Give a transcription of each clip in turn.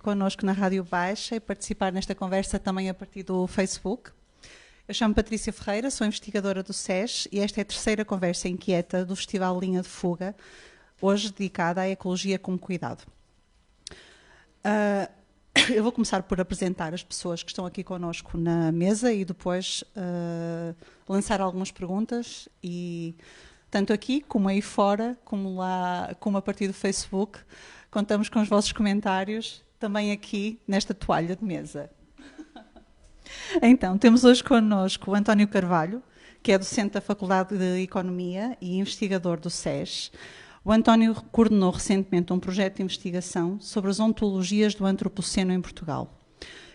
connosco na Rádio Baixa e participar nesta conversa também a partir do Facebook. Eu chamo-me Patrícia Ferreira, sou investigadora do SES e esta é a terceira conversa inquieta do Festival Linha de Fuga, hoje dedicada à ecologia com cuidado. Eu vou começar por apresentar as pessoas que estão aqui connosco na mesa e depois lançar algumas perguntas, e tanto aqui como aí fora, como lá, como a partir do Facebook, contamos com os vossos comentários também aqui nesta toalha de mesa. Então, temos hoje connosco o António Carvalho, que é docente da Faculdade de Economia e investigador do SES. O António coordenou recentemente um projeto de investigação sobre as ontologias do antropoceno em Portugal,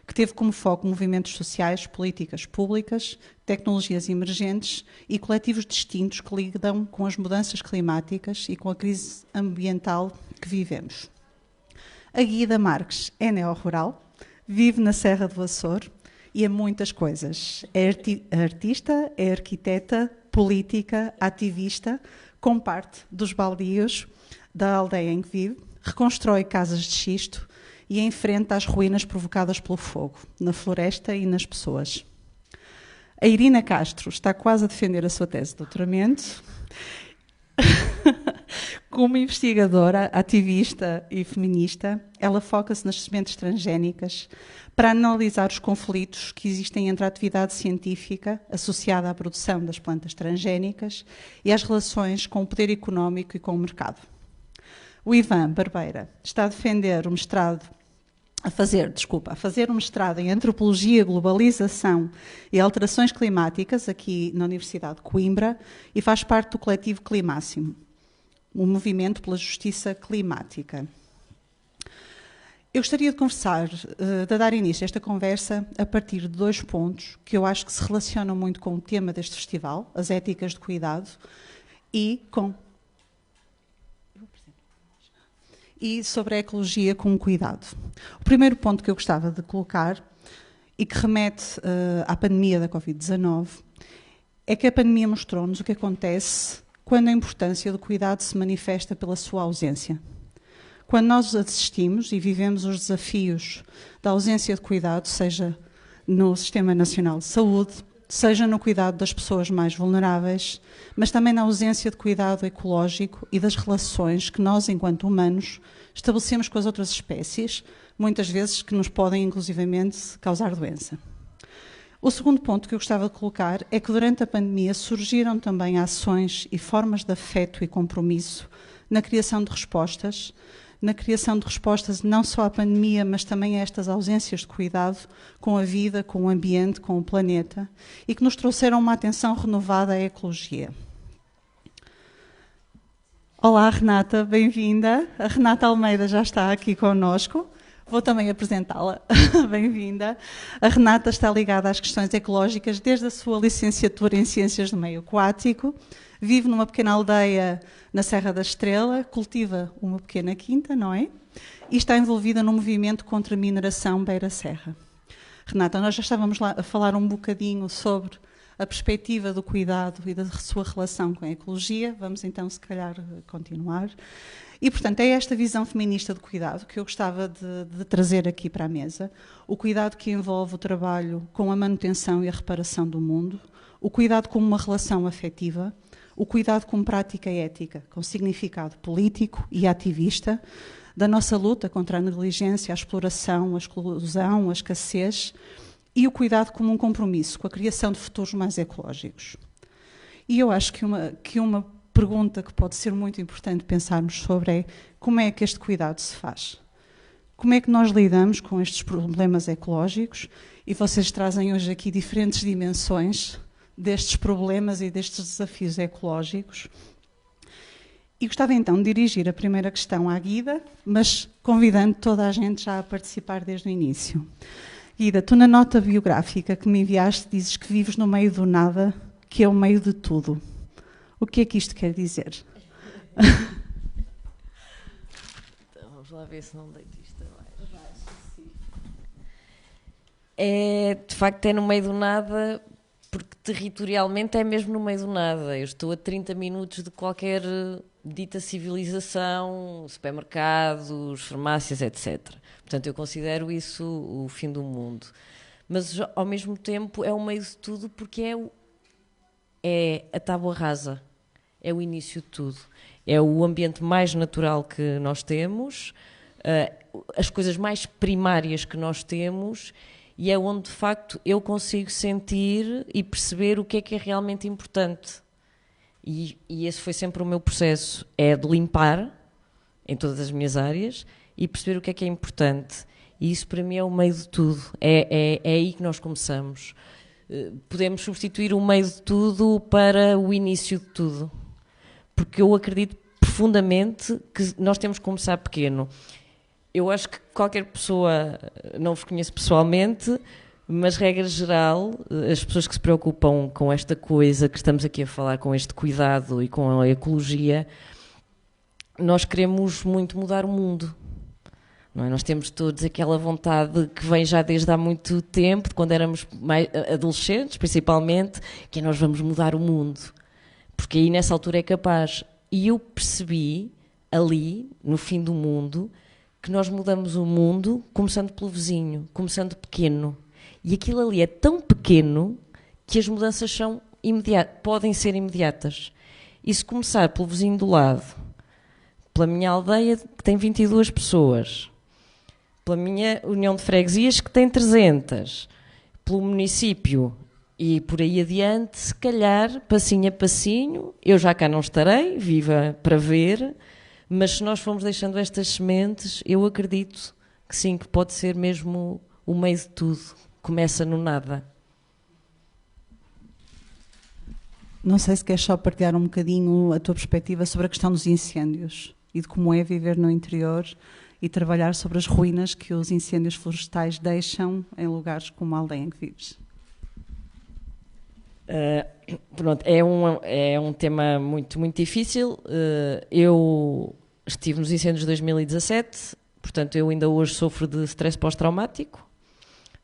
que teve como foco movimentos sociais, políticas públicas, tecnologias emergentes e coletivos distintos que lidam com as mudanças climáticas e com a crise ambiental que vivemos. A Guida Marques é neo-rural, vive na Serra do Açor e é muitas coisas. É artista, é arquiteta, política, ativista, com parte dos baldios da aldeia em que vive, reconstrói casas de xisto e enfrenta as ruínas provocadas pelo fogo, na floresta e nas pessoas. A Irina Castro está quase a defender a sua tese de doutoramento. Como investigadora, ativista e feminista, ela foca-se nas sementes transgénicas para analisar os conflitos que existem entre a atividade científica associada à produção das plantas transgénicas e as relações com o poder económico e com o mercado. O Ivan Barbeira está a defender a fazer um mestrado em Antropologia, Globalização e Alterações Climáticas aqui na Universidade de Coimbra e faz parte do coletivo Climáximo, um movimento pela justiça climática. Eu gostaria de dar início a esta conversa a partir de dois pontos que eu acho que se relacionam muito com o tema deste festival, as éticas de cuidado, e sobre a ecologia com cuidado. O primeiro ponto que eu gostava de colocar, e que remete à pandemia da Covid-19, é que a pandemia mostrou-nos o que acontece quando a importância do cuidado se manifesta pela sua ausência. Quando nós assistimos e vivemos os desafios da ausência de cuidado, seja no Sistema Nacional de Saúde, seja no cuidado das pessoas mais vulneráveis, mas também na ausência de cuidado ecológico e das relações que nós, enquanto humanos, estabelecemos com as outras espécies, muitas vezes que nos podem, inclusivamente, causar doença. O segundo ponto que eu gostava de colocar é que durante a pandemia surgiram também ações e formas de afeto e compromisso na criação de respostas não só à pandemia, mas também a estas ausências de cuidado com a vida, com o ambiente, com o planeta, e que nos trouxeram uma atenção renovada à ecologia. Olá, Renata, bem-vinda. A Renata Almeida já está aqui connosco. Vou também apresentá-la. Bem-vinda. A Renata está ligada às questões ecológicas desde a sua licenciatura em Ciências do Meio Aquático. Vive numa pequena aldeia na Serra da Estrela, cultiva uma pequena quinta, não é? E está envolvida no movimento contra a mineração Beira-Serra. Renata, nós já estávamos lá a falar um bocadinho sobre a perspectiva do cuidado e da sua relação com a ecologia. Vamos então, se calhar, continuar. E, portanto, é esta visão feminista do cuidado que eu gostava de trazer aqui para a mesa. O cuidado que envolve o trabalho com a manutenção e a reparação do mundo, o cuidado como uma relação afetiva, o cuidado como prática ética, com significado político e ativista, da nossa luta contra a negligência, a exploração, a exclusão, a escassez, e o cuidado como um compromisso com a criação de futuros mais ecológicos. E eu acho que uma pergunta que pode ser muito importante pensarmos sobre é como é que este cuidado se faz? Como é que nós lidamos com estes problemas ecológicos? E vocês trazem hoje aqui diferentes dimensões destes problemas e destes desafios ecológicos. E gostava então de dirigir a primeira questão à Guida, mas convidando toda a gente já a participar desde o início. Guida, tu na nota biográfica que me enviaste dizes que vives no meio do nada, que é o meio de tudo. O que é que isto quer dizer? Então, vamos lá ver se não deito isto abaixo. De facto, é no meio do nada, porque territorialmente é mesmo no meio do nada. Eu estou a 30 minutos de qualquer dita civilização, supermercados, farmácias, etc. Portanto, eu considero isso o fim do mundo. Mas, ao mesmo tempo, é o meio de tudo, porque é a tábua rasa, é o início de tudo. É o ambiente mais natural que nós temos, as coisas mais primárias que nós temos, e é onde, de facto, eu consigo sentir e perceber o que é realmente importante. E esse foi sempre o meu processo, é de limpar, em todas as minhas áreas, e perceber o que é importante. E isso, para mim, é o meio de tudo. É aí que nós começamos. Podemos substituir o meio de tudo para o início de tudo. Porque eu acredito profundamente que nós temos que começar pequeno. Eu acho que qualquer pessoa, não vos conheço pessoalmente, mas, regra geral, as pessoas que se preocupam com esta coisa que estamos aqui a falar, com este cuidado e com a ecologia, nós queremos muito mudar o mundo. Não é? Nós temos todos aquela vontade que vem já desde há muito tempo, de quando éramos mais adolescentes, principalmente, que nós vamos mudar o mundo. Porque aí, nessa altura, é capaz. E eu percebi, ali, no fim do mundo, que nós mudamos o mundo começando pelo vizinho, começando pequeno. E aquilo ali é tão pequeno que as mudanças são podem ser imediatas. E se começar pelo vizinho do lado, pela minha aldeia, que tem 22 pessoas, pela minha união de freguesias, que tem 300, pelo município e por aí adiante, se calhar, passinho a passinho, eu já cá não estarei, viva para ver, mas se nós formos deixando estas sementes, eu acredito que sim, que pode ser mesmo o meio de tudo. Começa no nada. Não sei se queres só partilhar um bocadinho a tua perspectiva sobre a questão dos incêndios e de como é viver no interior e trabalhar sobre as ruínas que os incêndios florestais deixam em lugares como a aldeia em que vives. Pronto, é um tema muito, muito difícil. Eu estive nos incêndios de 2017, portanto eu ainda hoje sofro de stress pós-traumático.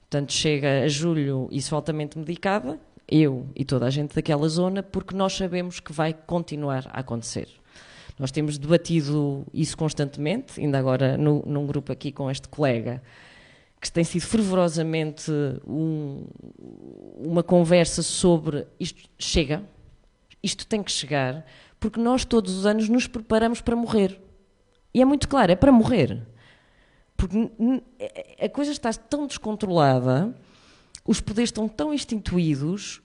Portanto, chega a julho e sou altamente medicada, eu e toda a gente daquela zona, porque nós sabemos que vai continuar a acontecer. Nós temos debatido isso constantemente, ainda agora num grupo aqui com este colega, que tem sido fervorosamente uma conversa sobre isto chega, isto tem que chegar, porque nós todos os anos nos preparamos para morrer. E é muito claro, é para morrer. Porque a coisa está tão descontrolada, os poderes estão tão instituídos,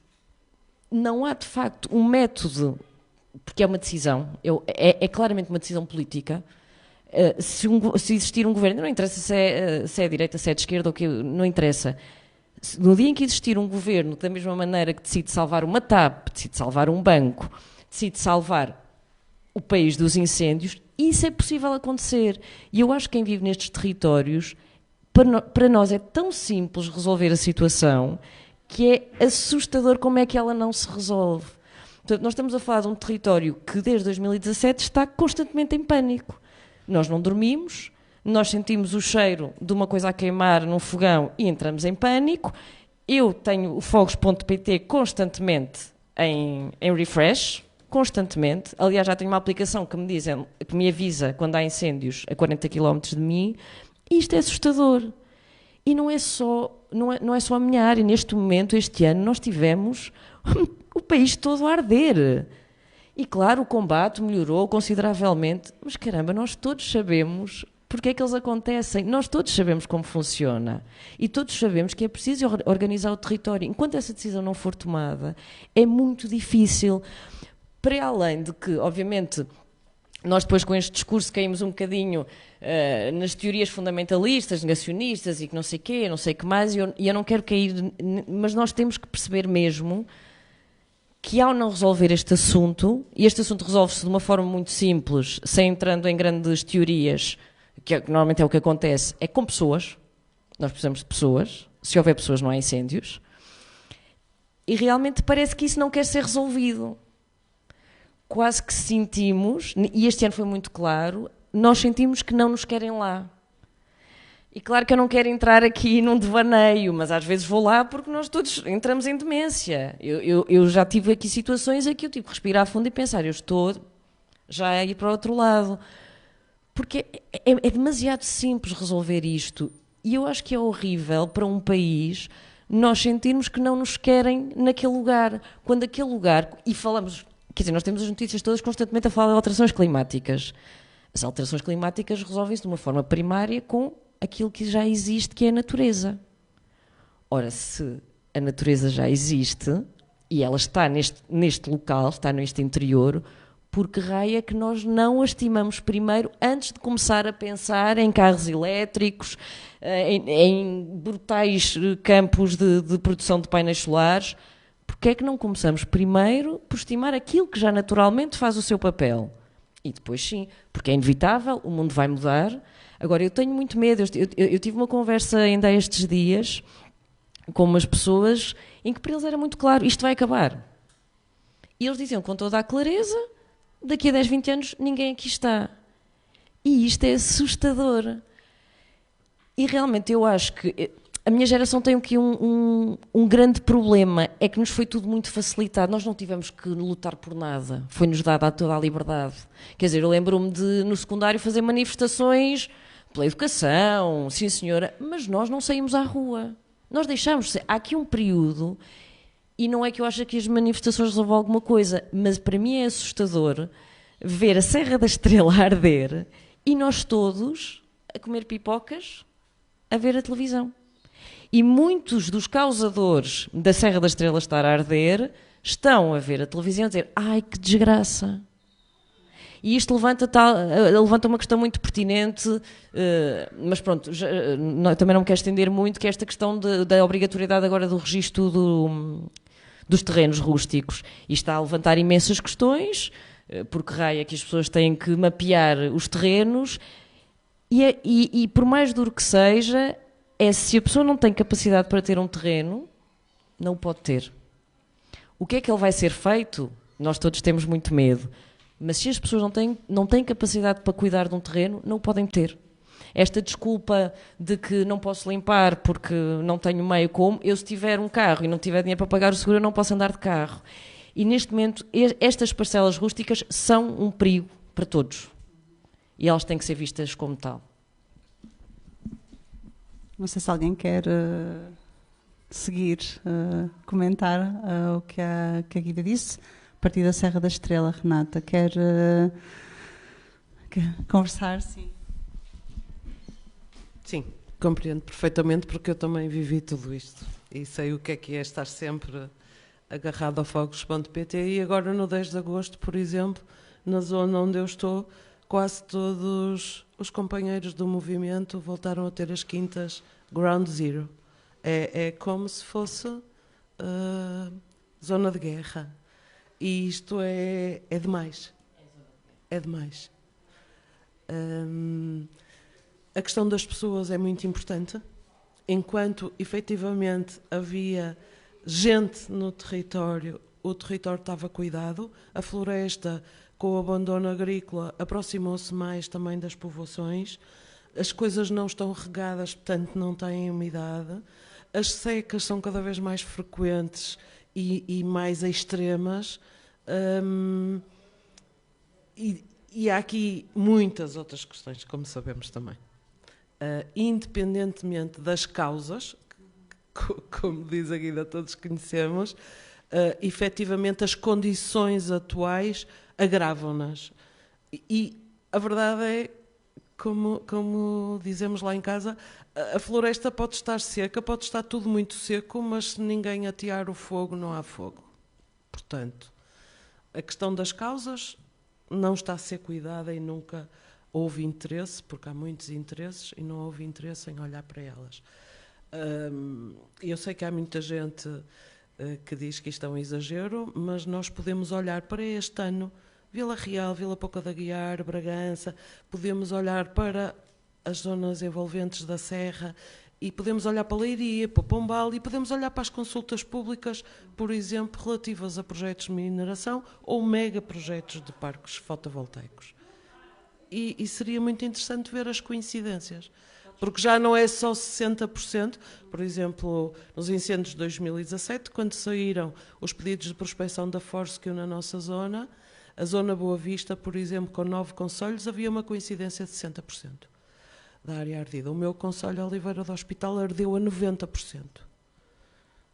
não há de facto um método, porque é uma decisão, é claramente uma decisão política. Se existir um governo, não interessa se é a direita, se é de esquerda, ou que não interessa. No dia em que existir um governo, da mesma maneira que decide salvar uma TAP, decide salvar um banco, decide salvar o país dos incêndios, isso é possível acontecer. E eu acho que quem vive nestes territórios, para nós é tão simples resolver a situação, que é assustador como é que ela não se resolve. Portanto, nós estamos a falar de um território que desde 2017 está constantemente em pânico. Nós não dormimos, nós sentimos o cheiro de uma coisa a queimar num fogão e entramos em pânico. Eu tenho o fogos.pt constantemente em refresh, constantemente. Aliás, já tenho uma aplicação que me avisa quando há incêndios a 40 km de mim. E isto é assustador. E não é só a minha área. Neste momento, este ano, nós tivemos o país todo a arder. E claro, o combate melhorou consideravelmente, mas caramba, nós todos sabemos porque é que eles acontecem, nós todos sabemos como funciona e todos sabemos que é preciso organizar o território. Enquanto essa decisão não for tomada, é muito difícil. Para além de que, obviamente, nós depois com este discurso caímos um bocadinho nas teorias fundamentalistas, negacionistas e que não sei o quê, não sei o que mais, e eu não quero cair, mas nós temos que perceber mesmo que ao não resolver este assunto, e este assunto resolve-se de uma forma muito simples, sem entrando em grandes teorias, que normalmente é o que acontece, é com pessoas, nós precisamos de pessoas, se houver pessoas não há incêndios, e realmente parece que isso não quer ser resolvido. Quase que sentimos, e este ano foi muito claro, nós sentimos que não nos querem lá. E claro que eu não quero entrar aqui num devaneio, mas às vezes vou lá porque nós todos entramos em demência. Eu já tive aqui situações em que eu tive que respirar fundo e pensar, eu estou já é ir para o outro lado. Porque é demasiado simples resolver isto. E eu acho que é horrível para um país nós sentirmos que não nos querem naquele lugar. Quando aquele lugar... E falamos... Quer dizer, nós temos as notícias todas constantemente a falar de alterações climáticas. As alterações climáticas resolvem-se de uma forma primária com aquilo que já existe, que é a natureza. Ora, se a natureza já existe e ela está neste local, está neste interior... Porque raio é que nós não a estimamos primeiro antes de começar a pensar em carros elétricos, em brutais campos de produção de painéis solares? Porque é que não começamos primeiro por estimar aquilo que já naturalmente faz o seu papel? E depois sim, porque é inevitável, o mundo vai mudar. Agora, eu tenho muito medo. Eu tive uma conversa ainda há estes dias com umas pessoas em que para eles era muito claro, isto vai acabar. E eles diziam com toda a clareza... Daqui a 10, 20 anos ninguém aqui está. E isto é assustador. E realmente eu acho que a minha geração tem aqui um grande problema, é que nos foi tudo muito facilitado, nós não tivemos que lutar por nada, foi-nos dada toda a liberdade. Quer dizer, eu lembro-me de no secundário fazer manifestações pela educação, sim senhora, mas nós não saímos à rua. Nós deixámos, há aqui um período... E não é que eu acho que as manifestações resolvam alguma coisa, mas para mim é assustador ver a Serra da Estrela a arder e nós todos a comer pipocas, a ver a televisão. E muitos dos causadores da Serra da Estrela estar a arder estão a ver a televisão e a dizer: ai, que desgraça. E isto levanta uma questão muito pertinente, mas pronto, também não me quero estender muito, que é esta questão da obrigatoriedade agora do registro dos terrenos rústicos. E está a levantar imensas questões, porque raio é que as pessoas têm que mapear os terrenos, e por mais duro que seja, se a pessoa não tem capacidade para ter um terreno, não o pode ter. O que é que ele vai ser feito? Nós todos temos muito medo. Mas se as pessoas não têm capacidade para cuidar de um terreno, não o podem ter. Esta desculpa de que não posso limpar porque não tenho meio como, eu se tiver um carro e não tiver dinheiro para pagar o seguro, eu não posso andar de carro. E neste momento, estas parcelas rústicas são um perigo para todos. E elas têm que ser vistas como tal. Não sei se alguém quer seguir, comentar o que a Guida disse. A partir da Serra da Estrela, Renata, quer conversar? Sim. Sim, compreendo perfeitamente, porque eu também vivi tudo isto e sei o que é estar sempre agarrado ao fogos.pt. E agora no 10 de agosto, por exemplo, na zona onde eu estou, quase todos os companheiros do movimento voltaram a ter as quintas Ground Zero. É como se fosse zona de guerra. E isto é demais. É demais. A questão das pessoas é muito importante. Enquanto efetivamente havia gente no território, o território estava cuidado. A floresta, com o abandono agrícola, aproximou-se mais também das povoações. As coisas não estão regadas, portanto não têm umidade. As secas são cada vez mais frequentes e mais extremas. E há aqui muitas outras questões, como sabemos também. Independentemente das causas, como diz a Guida, todos conhecemos, efetivamente as condições atuais agravam-nas. E a verdade é, como dizemos lá em casa, a floresta pode estar seca, pode estar tudo muito seco, mas se ninguém atear o fogo, não há fogo. Portanto, a questão das causas não está a ser cuidada e nunca houve interesse, porque há muitos interesses e não houve interesse em olhar para elas. Eu sei que há muita gente que diz que isto é um exagero, mas nós podemos olhar para este ano, Vila Real, Vila Pouca da Guiar, Bragança, podemos olhar para as zonas envolventes da Serra e podemos olhar para a Leiria, para o Pombal e podemos olhar para as consultas públicas, por exemplo, relativas a projetos de mineração ou megaprojetos de parques fotovoltaicos. E seria muito interessante ver as coincidências, porque já não é só 60%, por exemplo, nos incêndios de 2017, quando saíram os pedidos de prospecção da Fortescue na nossa zona, A Zona Boa Vista, por exemplo, com 9 concelhos, havia uma coincidência de 60% da área ardida. O meu concelho, Oliveira do Hospital, ardeu a 90%.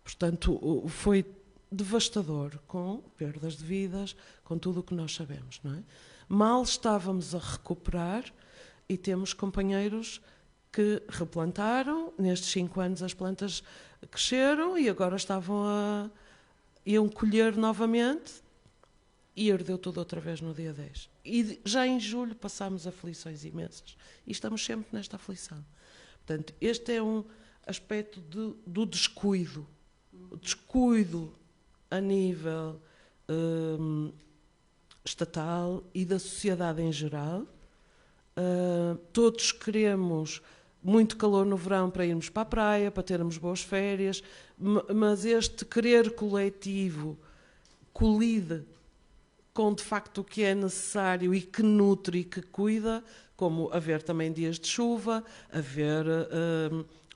Portanto, foi devastador, com perdas de vidas, com tudo o que nós sabemos, não é? Mal estávamos a recuperar e temos companheiros que replantaram, nestes 5 anos as plantas cresceram e agora iam colher novamente e ardeu tudo outra vez no dia 10. E já em julho passámos aflições imensas e estamos sempre nesta aflição. Portanto, este é um aspecto do descuido. O descuido a nível estatal e da sociedade em geral. Todos queremos muito calor no verão para irmos para a praia, para termos boas férias, mas este querer coletivo colide com de facto o que é necessário e que nutre e que cuida, como haver também dias de chuva, haver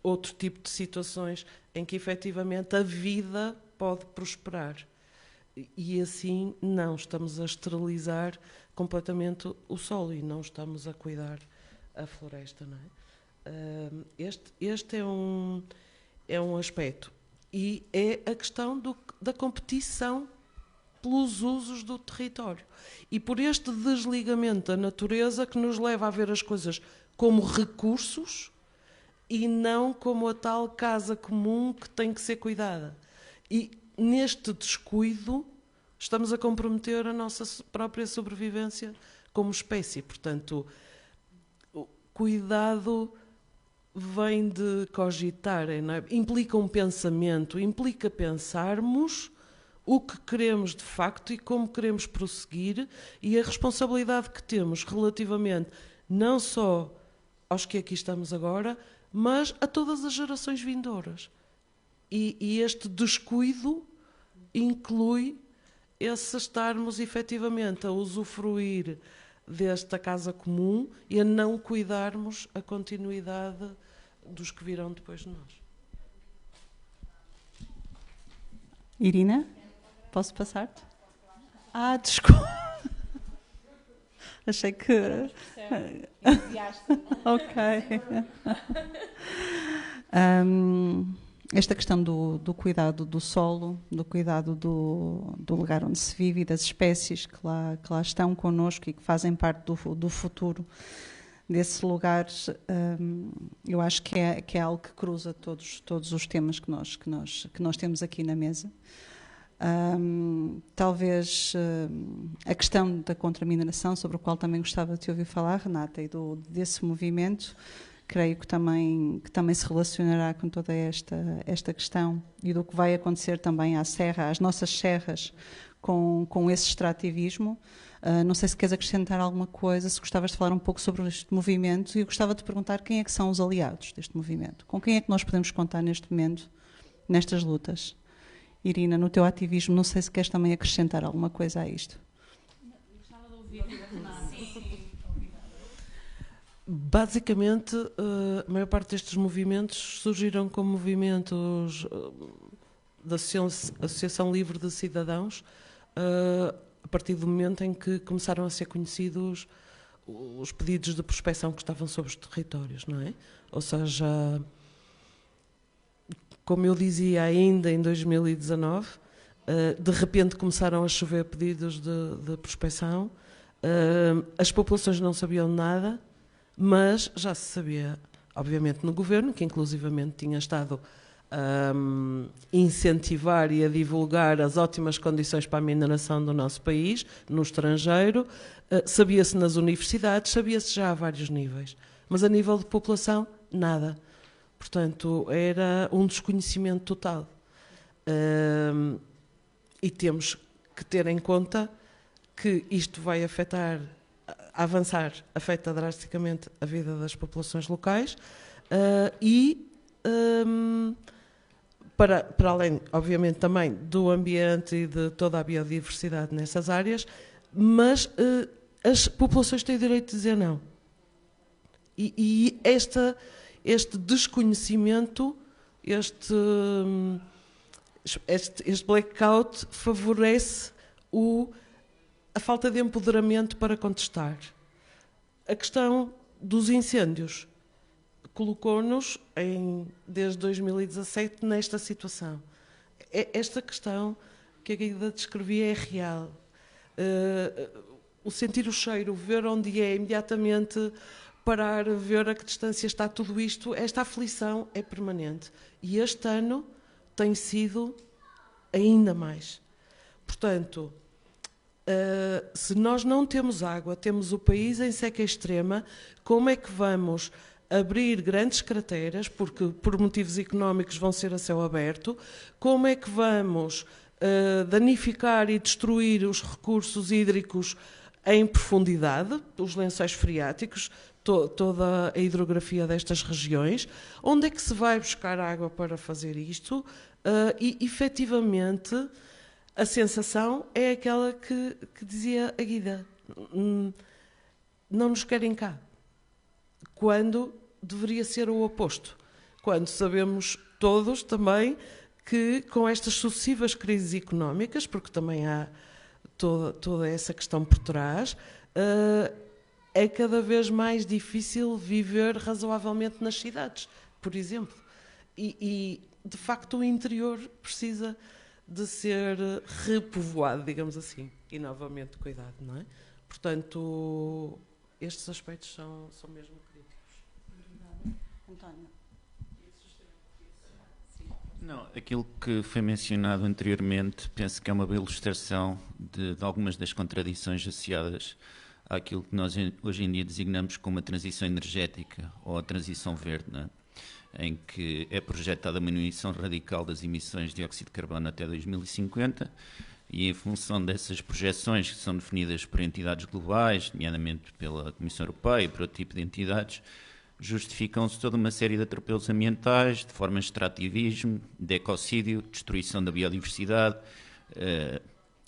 outro tipo de situações em que efetivamente a vida pode prosperar. E assim não estamos a esterilizar completamente o solo e não estamos a cuidar a floresta, não é? Este é um aspecto. E é a questão da competição pelos usos do território. E por este desligamento da natureza que nos leva a ver as coisas como recursos e não como a tal casa comum que tem que ser cuidada. E neste descuido estamos a comprometer a nossa própria sobrevivência como espécie. Portanto, o cuidado vem de cogitar, não é? Implica um pensamento, implica pensarmos o que queremos de facto e como queremos prosseguir e a responsabilidade que temos relativamente não só aos que aqui estamos agora, mas a todas as gerações vindouras. E este descuido inclui esse estarmos efetivamente a usufruir desta casa comum e a não cuidarmos a continuidade dos que virão depois de nós. Irina, posso passar-te? Desculpa. Achei que... Ok. Esta questão do cuidado do solo, do cuidado do lugar onde se vive e das espécies que lá estão connosco e que fazem parte do futuro desses lugares, eu acho que é algo que cruza todos os temas que nós temos aqui na mesa. Talvez a questão da contramineração, sobre o qual também gostava de te ouvir falar, Renata, e desse movimento, creio que também se relacionará com toda esta questão e do que vai acontecer também às nossas serras com esse extrativismo. Não sei se queres acrescentar alguma coisa, se gostavas de falar um pouco sobre este movimento, e eu gostava de perguntar quem é que são os aliados deste movimento, com quem é que nós podemos contar neste momento, nestas lutas. Irina, no teu ativismo, não sei se queres também acrescentar alguma coisa a isto. Gostava de ouvir a Renata. Basicamente, a maior parte destes movimentos surgiram como movimentos da Associação Livre de Cidadãos, a partir do momento em que começaram a ser conhecidos os pedidos de prospecção que estavam sobre os territórios, não é? Ou seja, como eu dizia ainda em 2019, de repente começaram a chover pedidos de prospecção, as populações não sabiam nada, mas já se sabia, obviamente, no governo, que inclusivamente tinha estado a incentivar e a divulgar as ótimas condições para a mineração do nosso país, no estrangeiro, sabia-se nas universidades, sabia-se já a vários níveis, mas a nível de população, nada. Portanto, era um desconhecimento total. E temos que ter em conta que isto vai afeta drasticamente a vida das populações locais para além, obviamente, também do ambiente e de toda a biodiversidade nessas áreas, mas as populações têm o direito de dizer não. E este desconhecimento, este blackout favorece a falta de empoderamento para contestar. A questão dos incêndios colocou-nos, desde 2017, nesta situação. Esta questão que a Guida descrevia é real. O sentir o cheiro, ver onde é, imediatamente parar, ver a que distância está tudo isto, esta aflição é permanente. E este ano tem sido ainda mais. Portanto, se nós não temos água, temos o país em seca extrema, como é que vamos abrir grandes crateras, porque por motivos económicos vão ser a céu aberto, como é que vamos danificar e destruir os recursos hídricos em profundidade, os lençóis freáticos, toda a hidrografia destas regiões, onde é que se vai buscar água para fazer isto? E, efetivamente, a sensação é aquela que dizia a Guida, não nos querem cá, quando deveria ser o oposto, quando sabemos todos também que com estas sucessivas crises económicas, porque também há toda essa questão por trás, é cada vez mais difícil viver razoavelmente nas cidades, por exemplo. E de facto, o interior precisa de ser repovoado, digamos assim, e novamente cuidado, não é? Portanto, estes aspectos são mesmo críticos. António. Não, aquilo que foi mencionado anteriormente, penso que é uma boa ilustração de algumas das contradições associadas àquilo que nós hoje em dia designamos como a transição energética ou a transição verde, não é? Em que é projetada uma diminuição radical das emissões de dióxido de carbono até 2050 e, em função dessas projeções que são definidas por entidades globais, nomeadamente pela Comissão Europeia e por outro tipo de entidades, justificam-se toda uma série de atropelos ambientais, de formas de extrativismo, de ecocídio, destruição da biodiversidade,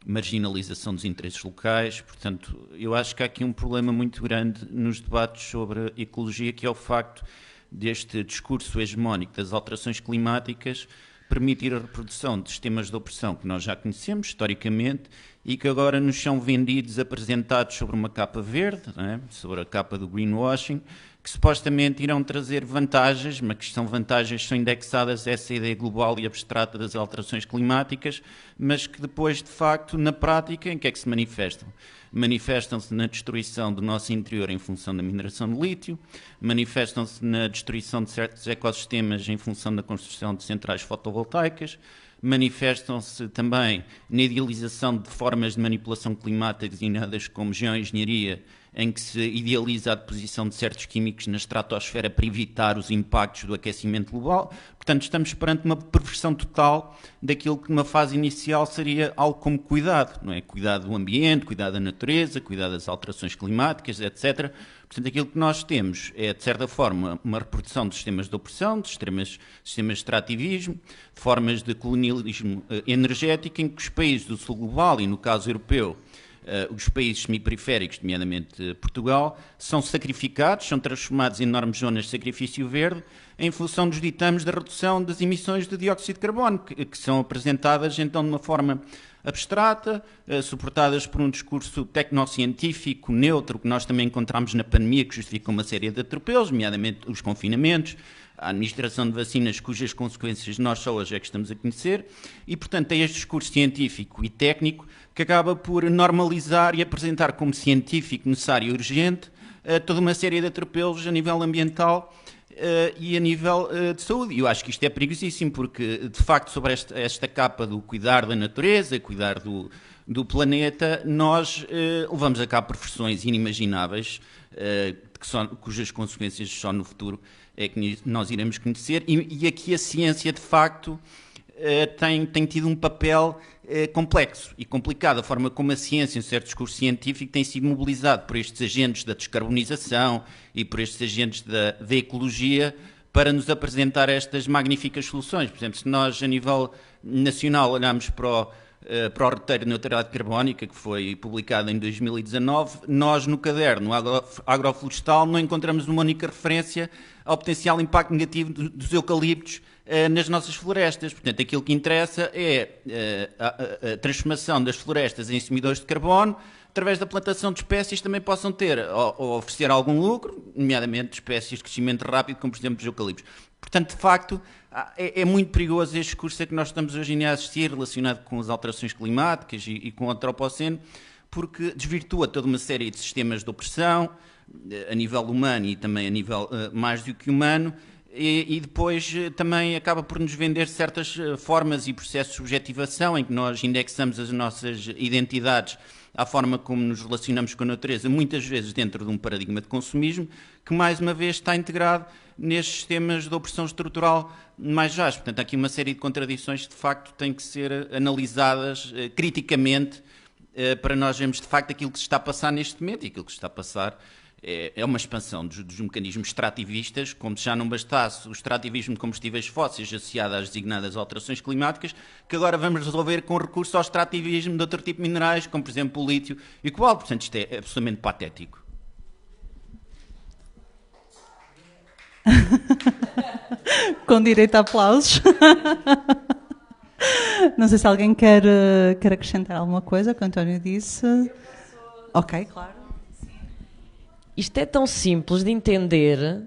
marginalização dos interesses locais. Portanto, eu acho que há aqui um problema muito grande nos debates sobre ecologia, que é o facto deste discurso hegemónico das alterações climáticas permitir a reprodução de sistemas de opressão que nós já conhecemos historicamente e que agora nos são vendidos, apresentados sobre uma capa verde, não é? Sobre a capa do greenwashing, que supostamente irão trazer vantagens, mas que são vantagens que são indexadas a essa ideia global e abstrata das alterações climáticas, mas que depois, de facto, na prática, em que é que se manifestam? Manifestam-se na destruição do nosso interior em função da mineração de lítio, manifestam-se na destruição de certos ecossistemas em função da construção de centrais fotovoltaicas, manifestam-se também na idealização de formas de manipulação climática designadas como geoengenharia, em que se idealiza a deposição de certos químicos na estratosfera para evitar os impactos do aquecimento global. Portanto, estamos perante uma perversão total daquilo que numa fase inicial seria algo como cuidado, não é? Cuidado do ambiente, cuidado da natureza, cuidado das alterações climáticas, etc. Portanto, aquilo que nós temos é, de certa forma, uma reprodução de sistemas de opressão, de sistemas de extrativismo, de formas de colonialismo energético, em que os países do sul global, e no caso europeu, os países semiperiféricos, nomeadamente Portugal, são sacrificados, são transformados em enormes zonas de sacrifício verde em função dos ditames da redução das emissões de dióxido de carbono, que são apresentadas então de uma forma abstrata, suportadas por um discurso tecnocientífico neutro, que nós também encontramos na pandemia, que justifica uma série de atropelos, nomeadamente os confinamentos, a administração de vacinas cujas consequências nós só hoje é que estamos a conhecer, e, portanto, é este discurso científico e técnico que acaba por normalizar e apresentar como científico, necessário e urgente toda uma série de atropelos a nível ambiental e a nível de saúde. E eu acho que isto é perigosíssimo, porque, de facto, sobre esta capa do cuidar da natureza, cuidar do planeta, nós levamos a cabo perversões inimagináveis, cujas consequências só no futuro é que nós iremos conhecer, e aqui a ciência, de facto, tem tido um papel complexo e complicado. A forma como a ciência, um certo discurso científico, tem sido mobilizado por estes agentes da descarbonização e por estes agentes da ecologia para nos apresentar estas magníficas soluções. Por exemplo, se nós, a nível nacional, olharmos para o roteiro de neutralidade carbónica, que foi publicado em 2019, nós, no caderno agroflorestal, não encontramos uma única referência ao potencial impacto negativo dos eucaliptos nas nossas florestas. Portanto, aquilo que interessa é a transformação das florestas em emissores de carbono, através da plantação de espécies, também possam ter ou oferecer algum lucro, nomeadamente espécies de crescimento rápido, como por exemplo os eucaliptos. Portanto, de facto, é muito perigoso este discurso que nós estamos hoje em dia a assistir, relacionado com as alterações climáticas e com o antropoceno, porque desvirtua toda uma série de sistemas de opressão, a nível humano e também a nível mais do que humano, e depois também acaba por nos vender certas formas e processos de subjetivação em que nós indexamos as nossas identidades à forma como nos relacionamos com a natureza, muitas vezes dentro de um paradigma de consumismo, que mais uma vez está integrado nestes sistemas de opressão estrutural mais vastos. Portanto, há aqui uma série de contradições que de facto têm que ser analisadas criticamente para nós vermos de facto aquilo que se está a passar neste momento, e aquilo que se está a passar é uma expansão dos mecanismos extrativistas, como se já não bastasse o extrativismo de combustíveis fósseis associado às designadas alterações climáticas, que agora vamos resolver com recurso ao extrativismo de outro tipo de minerais, como por exemplo o lítio e o cobalto. Portanto, isto é absolutamente patético. Com direito a aplausos. Não sei se alguém quer acrescentar alguma coisa que o António disse. Ok, claro. Isto é tão simples de entender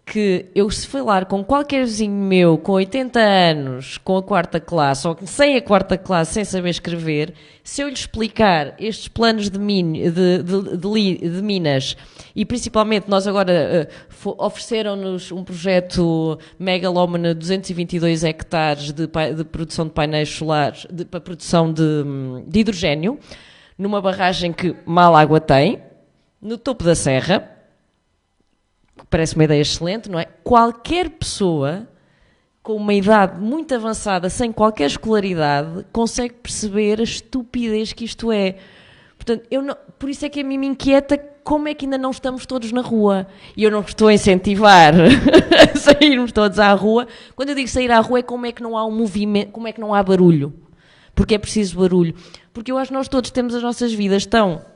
que eu, se falar com qualquer vizinho meu com 80 anos, com a 4ª classe, ou sem a 4ª classe, sem saber escrever, se eu lhe explicar estes planos de minas, e principalmente nós agora ofereceram-nos um projeto megalómano de 222 hectares de produção de painéis solares, para produção de hidrogénio, numa barragem que mal água tem, no topo da serra, parece uma ideia excelente, não é? Qualquer pessoa com uma idade muito avançada, sem qualquer escolaridade, consegue perceber a estupidez que isto é. Portanto, por isso é que a mim me inquieta como é que ainda não estamos todos na rua. E eu não estou a incentivar a sairmos todos à rua. Quando eu digo sair à rua é como é que não há um movimento, como é que não há barulho. Porque é preciso barulho. Porque eu acho que nós todos temos as nossas vidas tão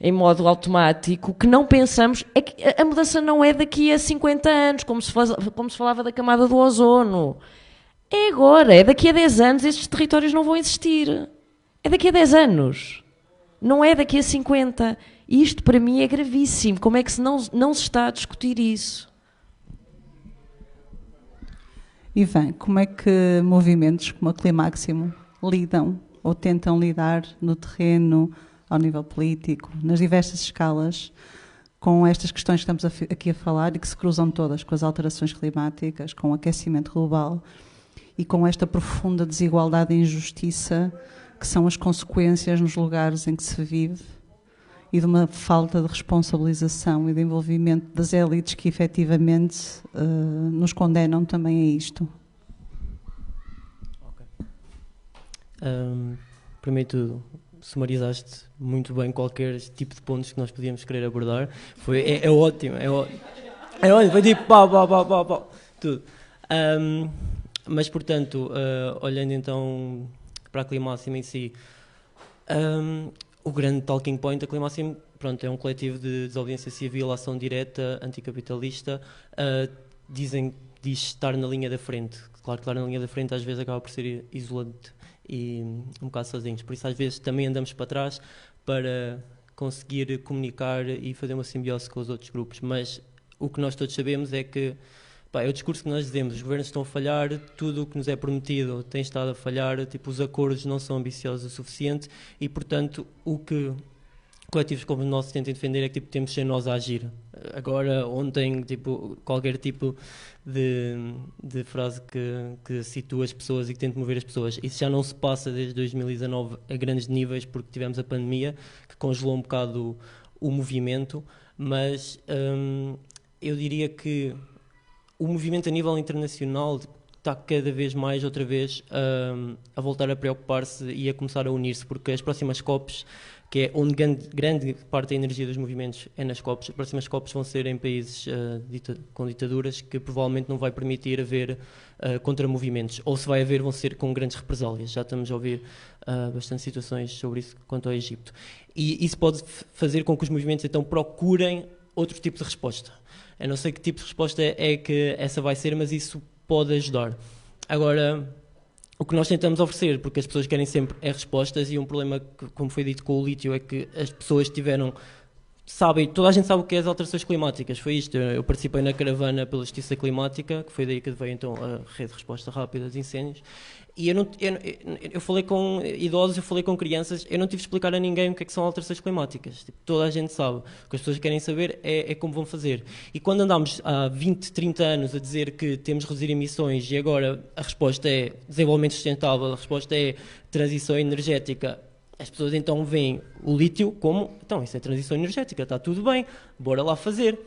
em modo automático, que não pensamos, é que a mudança não é daqui a 50 anos, como se falava da camada do ozono. É agora, é daqui a 10 anos, estes territórios não vão existir. É daqui a 10 anos. Não é daqui a 50. Isto, para mim, é gravíssimo. Como é que não se está a discutir isso? Ivan, como é que movimentos como a Climáximo lidam ou tentam lidar no terreno, ao nível político, nas diversas escalas, com estas questões que estamos aqui a falar e que se cruzam todas com as alterações climáticas, com o aquecimento global e com esta profunda desigualdade e injustiça que são as consequências nos lugares em que se vive e de uma falta de responsabilização e de envolvimento das élites que efetivamente nos condenam também a isto? Primeiro de tudo, sumarizaste muito bem qualquer tipo de pontos que nós podíamos querer abordar. É ótimo, é ótimo. Foi tipo pau, tudo. Mas, portanto, olhando então para a Climáximo em si, o grande talking point da Climáximo, pronto, é um coletivo de desobediência civil, ação direta, anticapitalista, diz estar na linha da frente. Claro que estar na linha da frente às vezes acaba por ser isolante e um bocado sozinhos. Por isso, às vezes, também andamos para trás para conseguir comunicar e fazer uma simbiose com os outros grupos. Mas o que nós todos sabemos é que é o discurso que nós dizemos, os governos estão a falhar, tudo o que nos é prometido tem estado a falhar, tipo, os acordos não são ambiciosos o suficiente e, portanto, o que coletivos como o nosso tentam defender é que temos de ser nós a agir. Agora, ontem, qualquer tipo de frase que situa as pessoas e que tente mover as pessoas. Isso já não se passa desde 2019 a grandes níveis, porque tivemos a pandemia, que congelou um bocado o movimento, mas eu diria que o movimento a nível internacional está cada vez mais, outra vez, a voltar a preocupar-se e a começar a unir-se, porque as próximas COPs, que é onde grande parte da energia dos movimentos é nas COPs, as próximas COPs vão ser em países com ditaduras, que provavelmente não vai permitir haver contramovimentos, ou se vai haver, vão ser com grandes represálias. Já estamos a ouvir bastante situações sobre isso quanto ao Egito. E isso pode fazer com que os movimentos então procurem outro tipo de resposta. Eu não sei que tipo de resposta é que essa vai ser, mas isso pode ajudar. Agora, o que nós tentamos oferecer, porque as pessoas querem sempre respostas, e um problema, que, como foi dito com o lítio, é que as pessoas sabem, toda a gente sabe o que é as alterações climáticas. Foi isto, eu participei na caravana pela justiça climática, que foi daí que veio então a rede de resposta rápida aos incêndios, e eu falei com idosos, eu falei com crianças, eu não tive de explicar a ninguém o que é que são alterações climáticas. Tipo, toda a gente sabe. O que as pessoas querem saber é como vão fazer. E quando andamos há 20, 30 anos a dizer que temos de reduzir emissões, e agora a resposta é desenvolvimento sustentável, a resposta é transição energética, as pessoas então veem o lítio como, então, isso é transição energética, está tudo bem, bora lá fazer.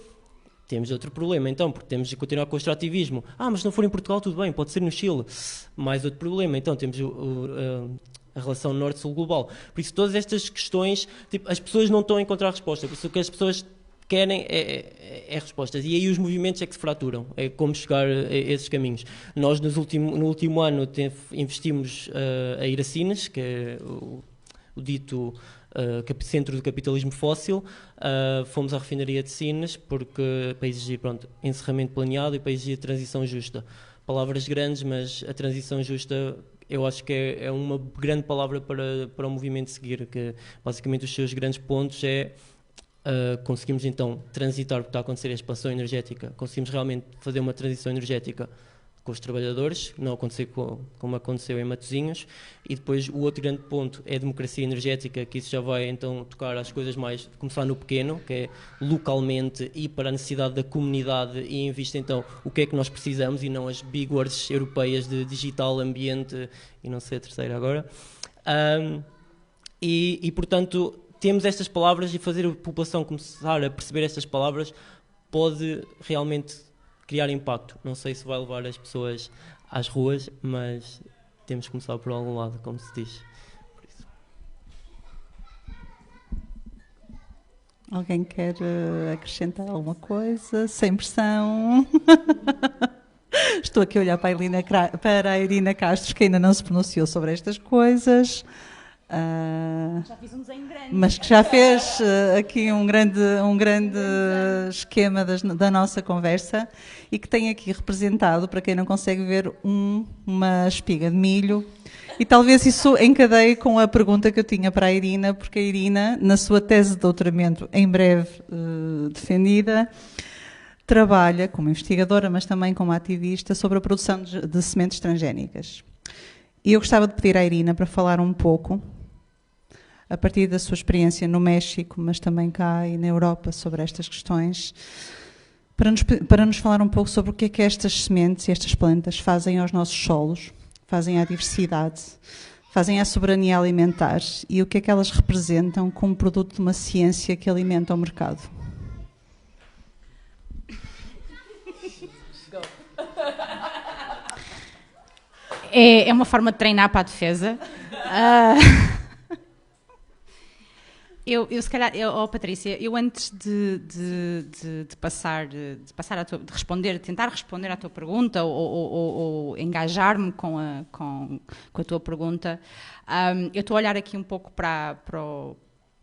Temos outro problema, então, porque temos de continuar com o extrativismo. Mas se não for em Portugal, tudo bem, pode ser no Chile. Mais outro problema, então, temos a relação norte-sul global. Por isso, todas estas questões, tipo, as pessoas não estão a encontrar resposta. Por isso, o que as pessoas querem é respostas. E aí os movimentos é que se fraturam, é como chegar a esses caminhos. Nós, no último ano, investimos a Iracines, que é o dito centro do capitalismo fóssil. Fomos à refinaria de Sines para exigir encerramento planeado e para exigir transição justa. Palavras grandes, mas a transição justa eu acho que é uma grande palavra para o movimento seguir, que basicamente os seus grandes pontos conseguimos então transitar, porque está a acontecer a expansão energética, conseguimos realmente fazer uma transição energética com os trabalhadores, não acontecer como aconteceu em Matosinhos. E depois o outro grande ponto é a democracia energética, que isso já vai então tocar as coisas mais, começar no pequeno, que é localmente e para a necessidade da comunidade, e em vista então o que é que nós precisamos, e não as big words europeias de digital, ambiente e não sei a terceira agora. E portanto temos estas palavras, e fazer a população começar a perceber estas palavras pode realmente criar impacto. Não sei se vai levar as pessoas às ruas, mas temos que começar por algum lado, como se diz. Por isso. Alguém quer acrescentar alguma coisa? Sem pressão. Estou aqui a olhar para a Irina Castro, que ainda não se pronunciou sobre estas coisas. Já fiz um desenho grande. Mas que já fez aqui um grande esquema da nossa conversa, e que tem aqui representado, para quem não consegue ver, uma espiga de milho. E talvez isso encadeie com a pergunta que eu tinha para a Irina, porque a Irina, na sua tese de doutoramento, em breve defendida, trabalha como investigadora, mas também como ativista, sobre a produção de sementes transgénicas. E eu gostava de pedir à Irina para falar um pouco, a partir da sua experiência no México, mas também cá e na Europa, sobre estas questões, para nos falar um pouco sobre o que é que estas sementes e estas plantas fazem aos nossos solos, fazem à diversidade, fazem à soberania alimentar, e o que é que elas representam como produto de uma ciência que alimenta o mercado. É uma forma de treinar para a defesa. Eu se calhar, Patrícia, eu antes de tentar responder à tua pergunta, ou engajar-me com a tua pergunta, eu estou a olhar aqui um pouco para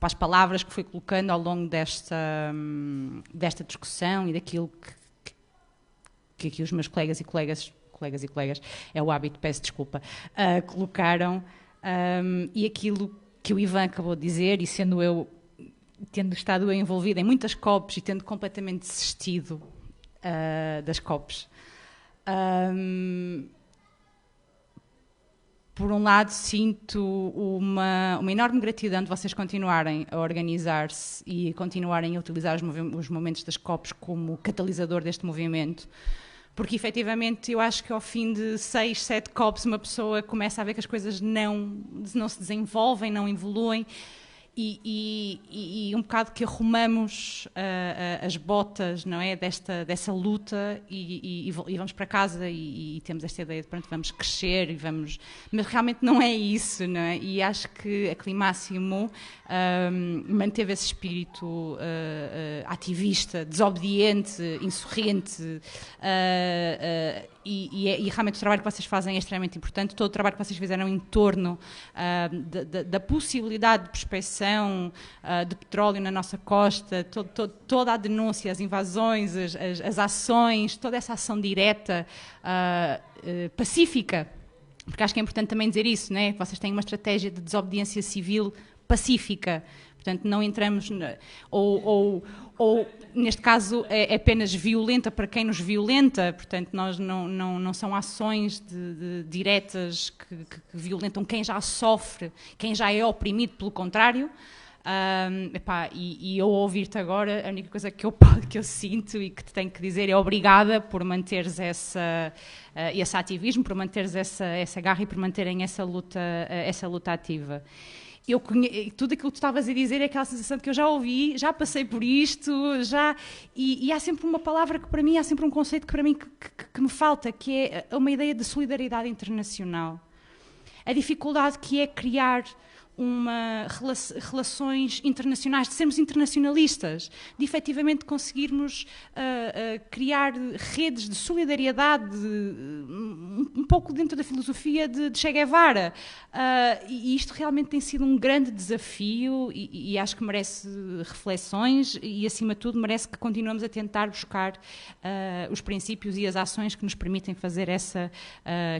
as palavras que fui colocando ao longo desta discussão, e daquilo que aqui os meus colegas, é o hábito, peço desculpa, colocaram, e aquilo que o Ivan acabou de dizer, e tendo estado envolvida em muitas COPs e tendo completamente desistido das COPs, por um lado sinto uma enorme gratidão de vocês continuarem a organizar-se e continuarem a utilizar os momentos das COPs como catalisador deste movimento, porque efetivamente eu acho que ao fim de 6, 7 COPs uma pessoa começa a ver que as coisas não se desenvolvem, não evoluem, e um bocado que arrumamos as botas, não é, dessa luta, e vamos para casa e temos esta ideia de pronto, vamos crescer, mas realmente não é isso, não é? E acho que a Climáximo manteve esse espírito ativista, desobediente, insurrente, e realmente o trabalho que vocês fazem é extremamente importante. Todo o trabalho que vocês fizeram em torno da possibilidade de prospecção de petróleo na nossa costa, toda a denúncia, as invasões, as ações, toda essa ação direta, pacífica, porque acho que é importante também dizer isso, né? Que vocês têm uma estratégia de desobediência civil pacífica, portanto não entramos ou neste caso é apenas violenta para quem nos violenta, portanto nós não são ações diretas que violentam quem já sofre, quem já é oprimido, pelo contrário. E eu ouvir-te agora, a única coisa que eu sinto e que te tenho que dizer é obrigada por manteres esse ativismo, por manteres essa garra e por manterem essa luta ativa. Tudo aquilo que tu estavas a dizer é aquela sensação de que eu já ouvi, já passei por isto, e há sempre uma palavra que para mim, há sempre um conceito que para mim que me falta, que é uma ideia de solidariedade internacional. A dificuldade que é criar relações internacionais, de sermos internacionalistas, de efetivamente conseguirmos criar redes de solidariedade, um pouco dentro da filosofia de Che Guevara. E isto realmente tem sido um grande desafio e acho que merece reflexões e, acima de tudo, merece que continuemos a tentar buscar os princípios e as ações que nos permitem fazer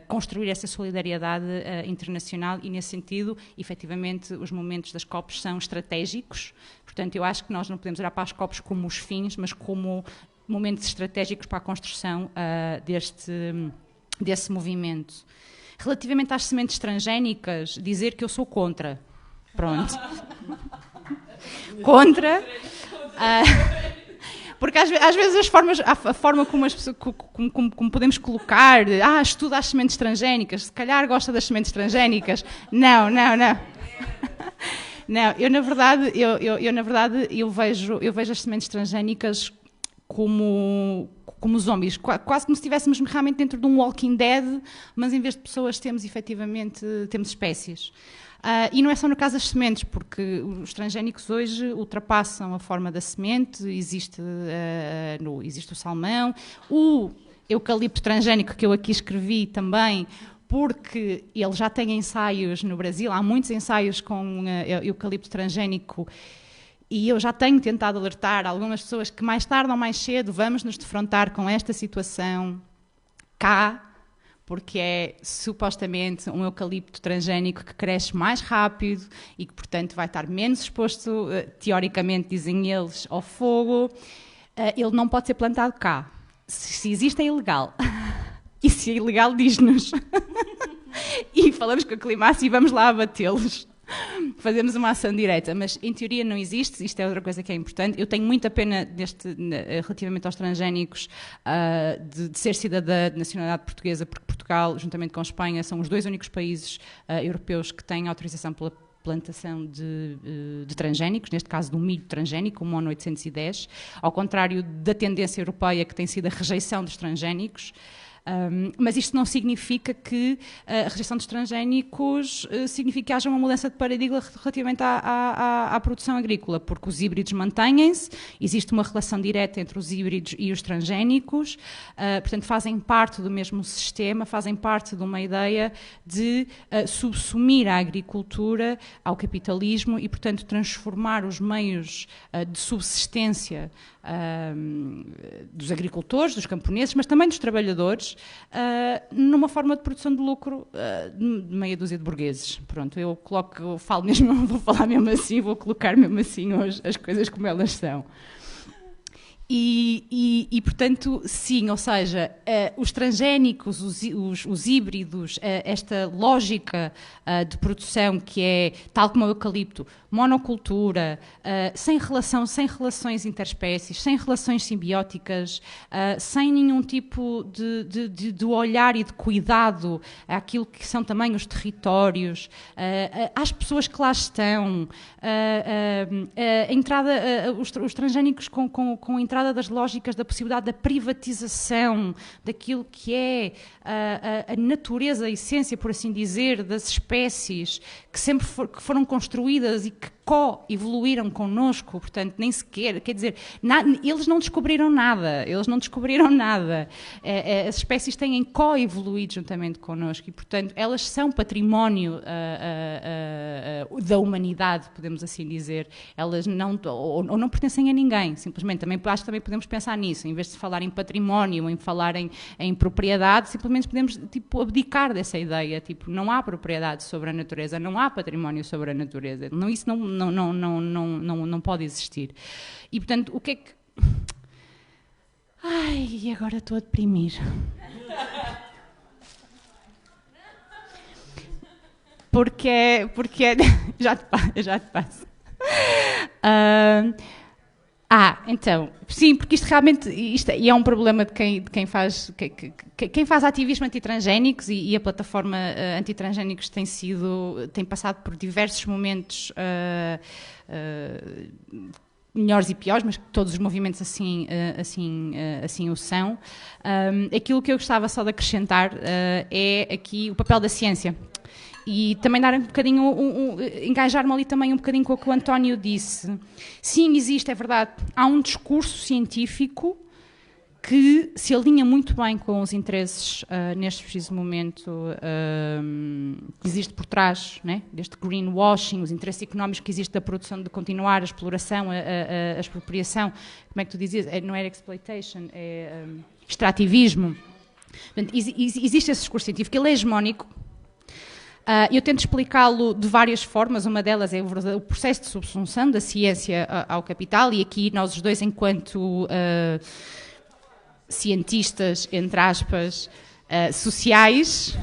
construir essa solidariedade internacional e, nesse sentido, efetivamente, os momentos das COPs são estratégicos, portanto eu acho que nós não podemos olhar para as COPs como os fins, mas como momentos estratégicos para a construção desse movimento. Relativamente às sementes transgénicas, dizer que eu sou contra. Pronto. Contra. Porque às vezes a forma como podemos colocar, estuda as sementes transgénicas, se calhar gosta das sementes transgénicas. Não. Não, eu na verdade vejo as sementes transgénicas como zombies, quase como se estivéssemos realmente dentro de um Walking Dead, mas em vez de pessoas temos espécies. E não é só no caso das sementes, porque os transgénicos hoje ultrapassam a forma da semente, existe o salmão, o eucalipto transgénico que eu aqui escrevi também, porque ele já tem ensaios no Brasil, há muitos ensaios com eucalipto transgénico, e eu já tenho tentado alertar algumas pessoas que mais tarde ou mais cedo vamos nos defrontar com esta situação cá, porque é supostamente um eucalipto transgénico que cresce mais rápido e que, portanto, vai estar menos exposto, teoricamente, dizem eles, ao fogo. Ele não pode ser plantado cá. Se existe, é ilegal. E se é ilegal, diz-nos. E falamos com a Climácia e vamos lá abatê-los. Fazemos uma ação direta, mas em teoria não existe. Isto é outra coisa que é importante. Eu tenho muita pena relativamente aos transgénicos de ser cidadã de nacionalidade portuguesa, porque Portugal, juntamente com a Espanha, são os dois únicos países europeus que têm autorização pela plantação de transgénicos, neste caso do milho transgénico, o MON 810, ao contrário da tendência europeia que tem sido a rejeição dos transgénicos. Mas isto não significa que a rejeição dos transgénicos signifique que haja uma mudança de paradigma relativamente à produção agrícola, porque os híbridos mantêm-se, existe uma relação direta entre os híbridos e os transgénicos, portanto fazem parte do mesmo sistema, fazem parte de uma ideia de subsumir a agricultura ao capitalismo e, portanto, transformar os meios de subsistência dos agricultores, dos camponeses, mas também dos trabalhadores, numa forma de produção de lucro de meia dúzia de burgueses. Pronto, eu falo mesmo, vou falar mesmo assim, vou colocar mesmo assim hoje as coisas como elas são. E, portanto, sim, ou seja, os transgénicos, os híbridos, esta lógica de produção que é, tal como o eucalipto, monocultura, sem relações interespécies, sem relações simbióticas, sem nenhum tipo de olhar e de cuidado àquilo que são também os territórios, às pessoas que lá estão, a entrada, os transgénicos com a entrada das lógicas da possibilidade da privatização daquilo que é a natureza, a essência, por assim dizer, das espécies que sempre foram construídas e que co-evoluíram connosco, portanto, nem sequer, quer dizer, eles não descobriram nada, as espécies têm co-evoluído juntamente connosco e, portanto, elas são património da humanidade, podemos assim dizer, elas não pertencem a ninguém, simplesmente, acho que também podemos pensar nisso, em vez de falar em património, em falar em propriedade, simplesmente podemos, tipo, abdicar dessa ideia, tipo, não há propriedade sobre a natureza, não há património sobre a natureza, isso não pode existir. E, portanto, o que é que... Ai, agora estou a deprimir. Porque já te passo. Então, sim, porque isto realmente é um problema de quem faz ativismo antitransgénicos e a plataforma antitransgénicos tem passado por diversos momentos melhores e piores, mas todos os movimentos assim o são. Aquilo que eu gostava só de acrescentar é aqui o papel da ciência. E também dar um bocadinho, engajar-me ali também um bocadinho com o que o António disse. Sim, existe, é verdade, há um discurso científico que se alinha muito bem com os interesses, neste preciso momento, que existe por trás, né, deste greenwashing, os interesses económicos que existem da produção, de continuar a exploração, a expropriação, como é que tu dizias? Não era exploitation, é extrativismo. Portanto, existe esse discurso científico, ele é hegemónico. Eu tento explicá-lo de várias formas, uma delas é o processo de subsunção da ciência ao capital, e aqui nós os dois, enquanto cientistas, entre aspas, sociais,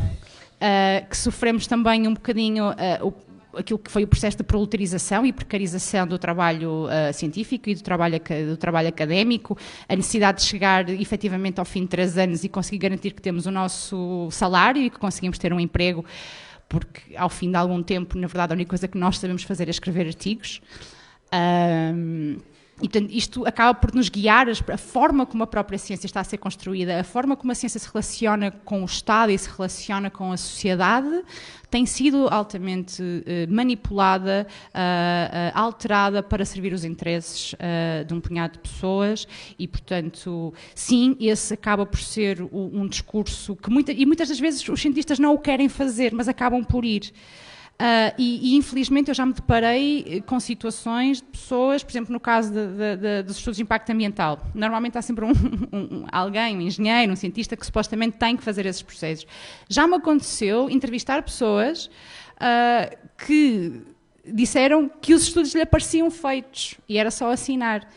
que sofremos também um bocadinho aquilo que foi o processo de proletarização e precarização do trabalho científico e do trabalho académico, a necessidade de chegar efetivamente ao fim de 3 anos e conseguir garantir que temos o nosso salário e que conseguimos ter um emprego, porque ao fim de algum tempo, na verdade, a única coisa que nós sabemos fazer é escrever artigos. E, portanto, isto acaba por nos guiar a forma como a própria ciência está a ser construída, a forma como a ciência se relaciona com o Estado e se relaciona com a sociedade, tem sido altamente manipulada, alterada para servir os interesses de um punhado de pessoas e, portanto, sim, esse acaba por ser um discurso que muitas das vezes os cientistas não o querem fazer, mas acabam por ir. E infelizmente eu já me deparei com situações de pessoas, por exemplo, no caso dos estudos de impacto ambiental. Normalmente há sempre alguém, um engenheiro, um cientista que supostamente tem que fazer esses processos. Já me aconteceu entrevistar pessoas que disseram que os estudos lhe pareciam feitos e era só assinar.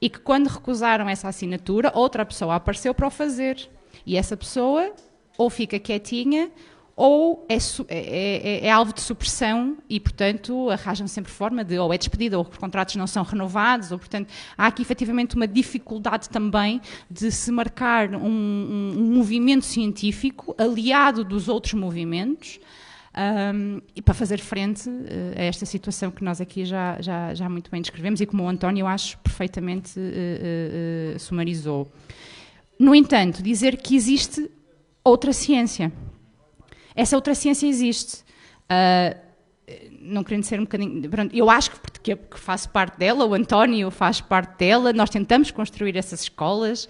E que quando recusaram essa assinatura, outra pessoa apareceu para o fazer. E essa pessoa ou fica quietinha ou é alvo de supressão e, portanto, arranjam sempre forma de ou é despedida ou os contratos não são renovados, ou, portanto, há aqui efetivamente uma dificuldade também de se marcar um movimento científico aliado dos outros movimentos e para fazer frente a esta situação que nós aqui já muito bem descrevemos e como o António, eu acho, perfeitamente sumarizou. No entanto, dizer que existe outra ciência. Essa outra ciência existe. Não querendo ser um bocadinho... Pronto, eu acho que faço parte dela, o António faz parte dela, nós tentamos construir essas escolas,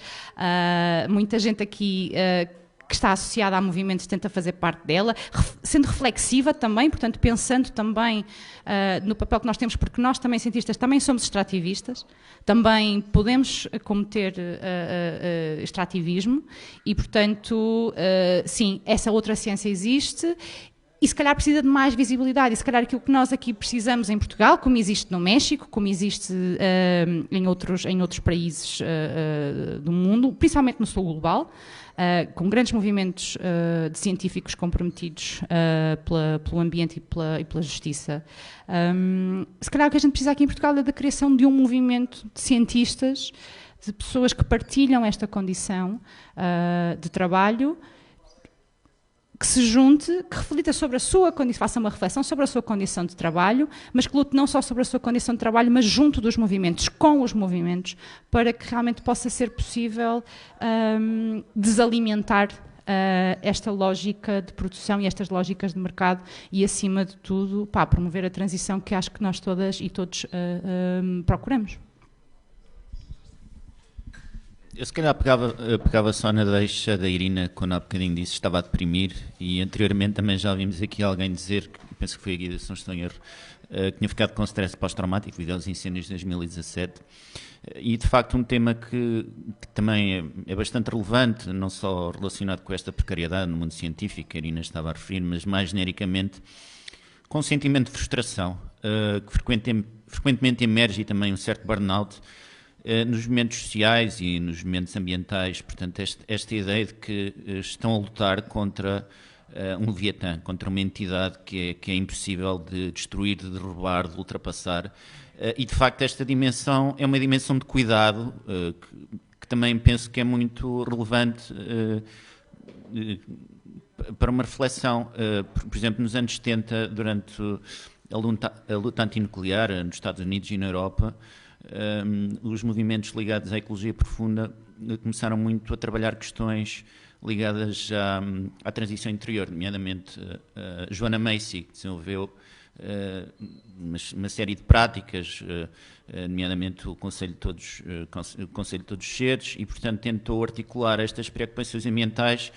muita gente aqui que está associada a movimentos tenta fazer parte dela, sendo reflexiva também, portanto, pensando também no papel que nós temos, porque nós também, cientistas, também somos extrativistas, também podemos cometer extrativismo e, portanto, sim, essa outra ciência existe e se calhar precisa de mais visibilidade e se calhar aquilo que nós aqui precisamos em Portugal, como existe no México, como existe em outros países do mundo, principalmente no sul global, com grandes movimentos de científicos comprometidos pelo ambiente e pela justiça. Se calhar o que a gente precisa aqui em Portugal é da criação de um movimento de cientistas, de pessoas que partilham esta condição de trabalho, que se junte, que reflita sobre a sua condição, faça uma reflexão sobre a sua condição de trabalho, mas que lute não só sobre a sua condição de trabalho, mas junto dos movimentos, com os movimentos, para que realmente possa ser possível desalimentar esta lógica de produção e estas lógicas de mercado e, acima de tudo, promover a transição que acho que nós todas e todos procuramos. Eu se calhar pegava só na deixa da Irina, quando há bocadinho disse que estava a deprimir, e anteriormente também já vimos aqui alguém dizer, que penso que foi a Guida, se não estou em erro, que tinha ficado com stress pós-traumático devido aos incêndios de 2017. E de facto um tema que também é bastante relevante, não só relacionado com esta precariedade no mundo científico, que a Irina estava a referir, mas mais genericamente com um sentimento de frustração, que frequentemente emerge, e também um certo burnout, nos movimentos sociais e nos movimentos ambientais. Portanto, esta ideia de que estão a lutar contra um leviatã, contra uma entidade que é impossível de destruir, de derrubar, de ultrapassar. E, de facto, esta dimensão é uma dimensão de cuidado que também penso que é muito relevante para uma reflexão. Por exemplo, nos anos 70, durante a luta antinuclear nos Estados Unidos e na Europa, os movimentos ligados à ecologia profunda começaram muito a trabalhar questões ligadas à transição interior, nomeadamente Joanna Macy, que desenvolveu uma série de práticas, nomeadamente o Conselho de Todos os Seres, e, portanto, tentou articular estas preocupações ambientais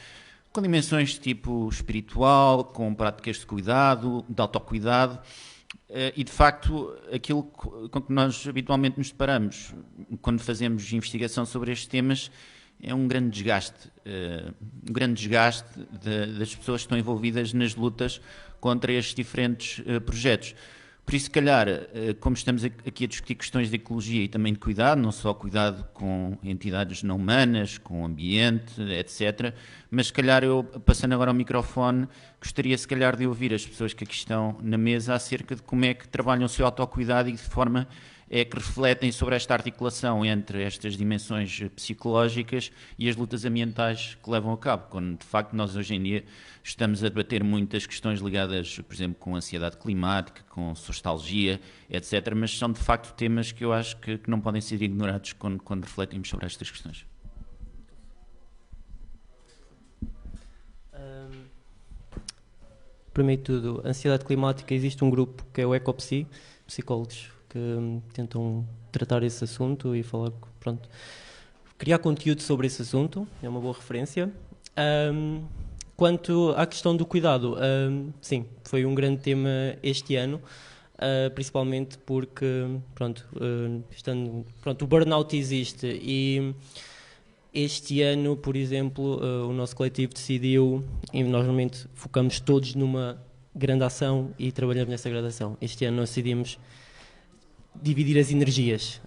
com dimensões de tipo espiritual, com práticas de cuidado, de autocuidado. E, de facto, aquilo com que nós habitualmente nos deparamos quando fazemos investigação sobre estes temas é um grande desgaste das pessoas que estão envolvidas nas lutas contra estes diferentes projetos. Por isso, se calhar, como estamos aqui a discutir questões de ecologia e também de cuidado, não só cuidado com entidades não humanas, com o ambiente, etc., mas se calhar eu, passando agora ao microfone, gostaria se calhar de ouvir as pessoas que aqui estão na mesa acerca de como é que trabalham o seu autocuidado e de que forma é que refletem sobre esta articulação entre estas dimensões psicológicas e as lutas ambientais que levam a cabo, quando de facto nós hoje em dia estamos a debater muitas questões ligadas, por exemplo, com ansiedade climática, com nostalgia, etc., mas são de facto temas que eu acho que não podem ser ignorados quando refletimos sobre estas questões. Primeiro de tudo, ansiedade climática, existe um grupo que é o Ecopsi, psicólogos que tentam tratar esse assunto e falar, pronto, criar conteúdo sobre esse assunto, é uma boa referência. Quanto à questão do cuidado, sim, foi um grande tema este ano, principalmente porque, o burnout existe e este ano, por exemplo, o nosso coletivo decidiu, e nós normalmente focamos todos numa grande ação e trabalhamos nessa grande ação. Este ano nós decidimos dividir as energias.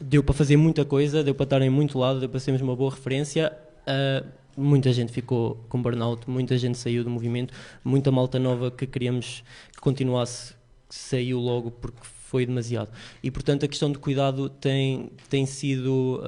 Deu para fazer muita coisa, deu para estar em muito lado, deu para sermos uma boa referência. Muita gente ficou com burnout, muita gente saiu do movimento, muita malta nova que queríamos que continuasse saiu logo porque foi demasiado. E, portanto, a questão de cuidado tem sido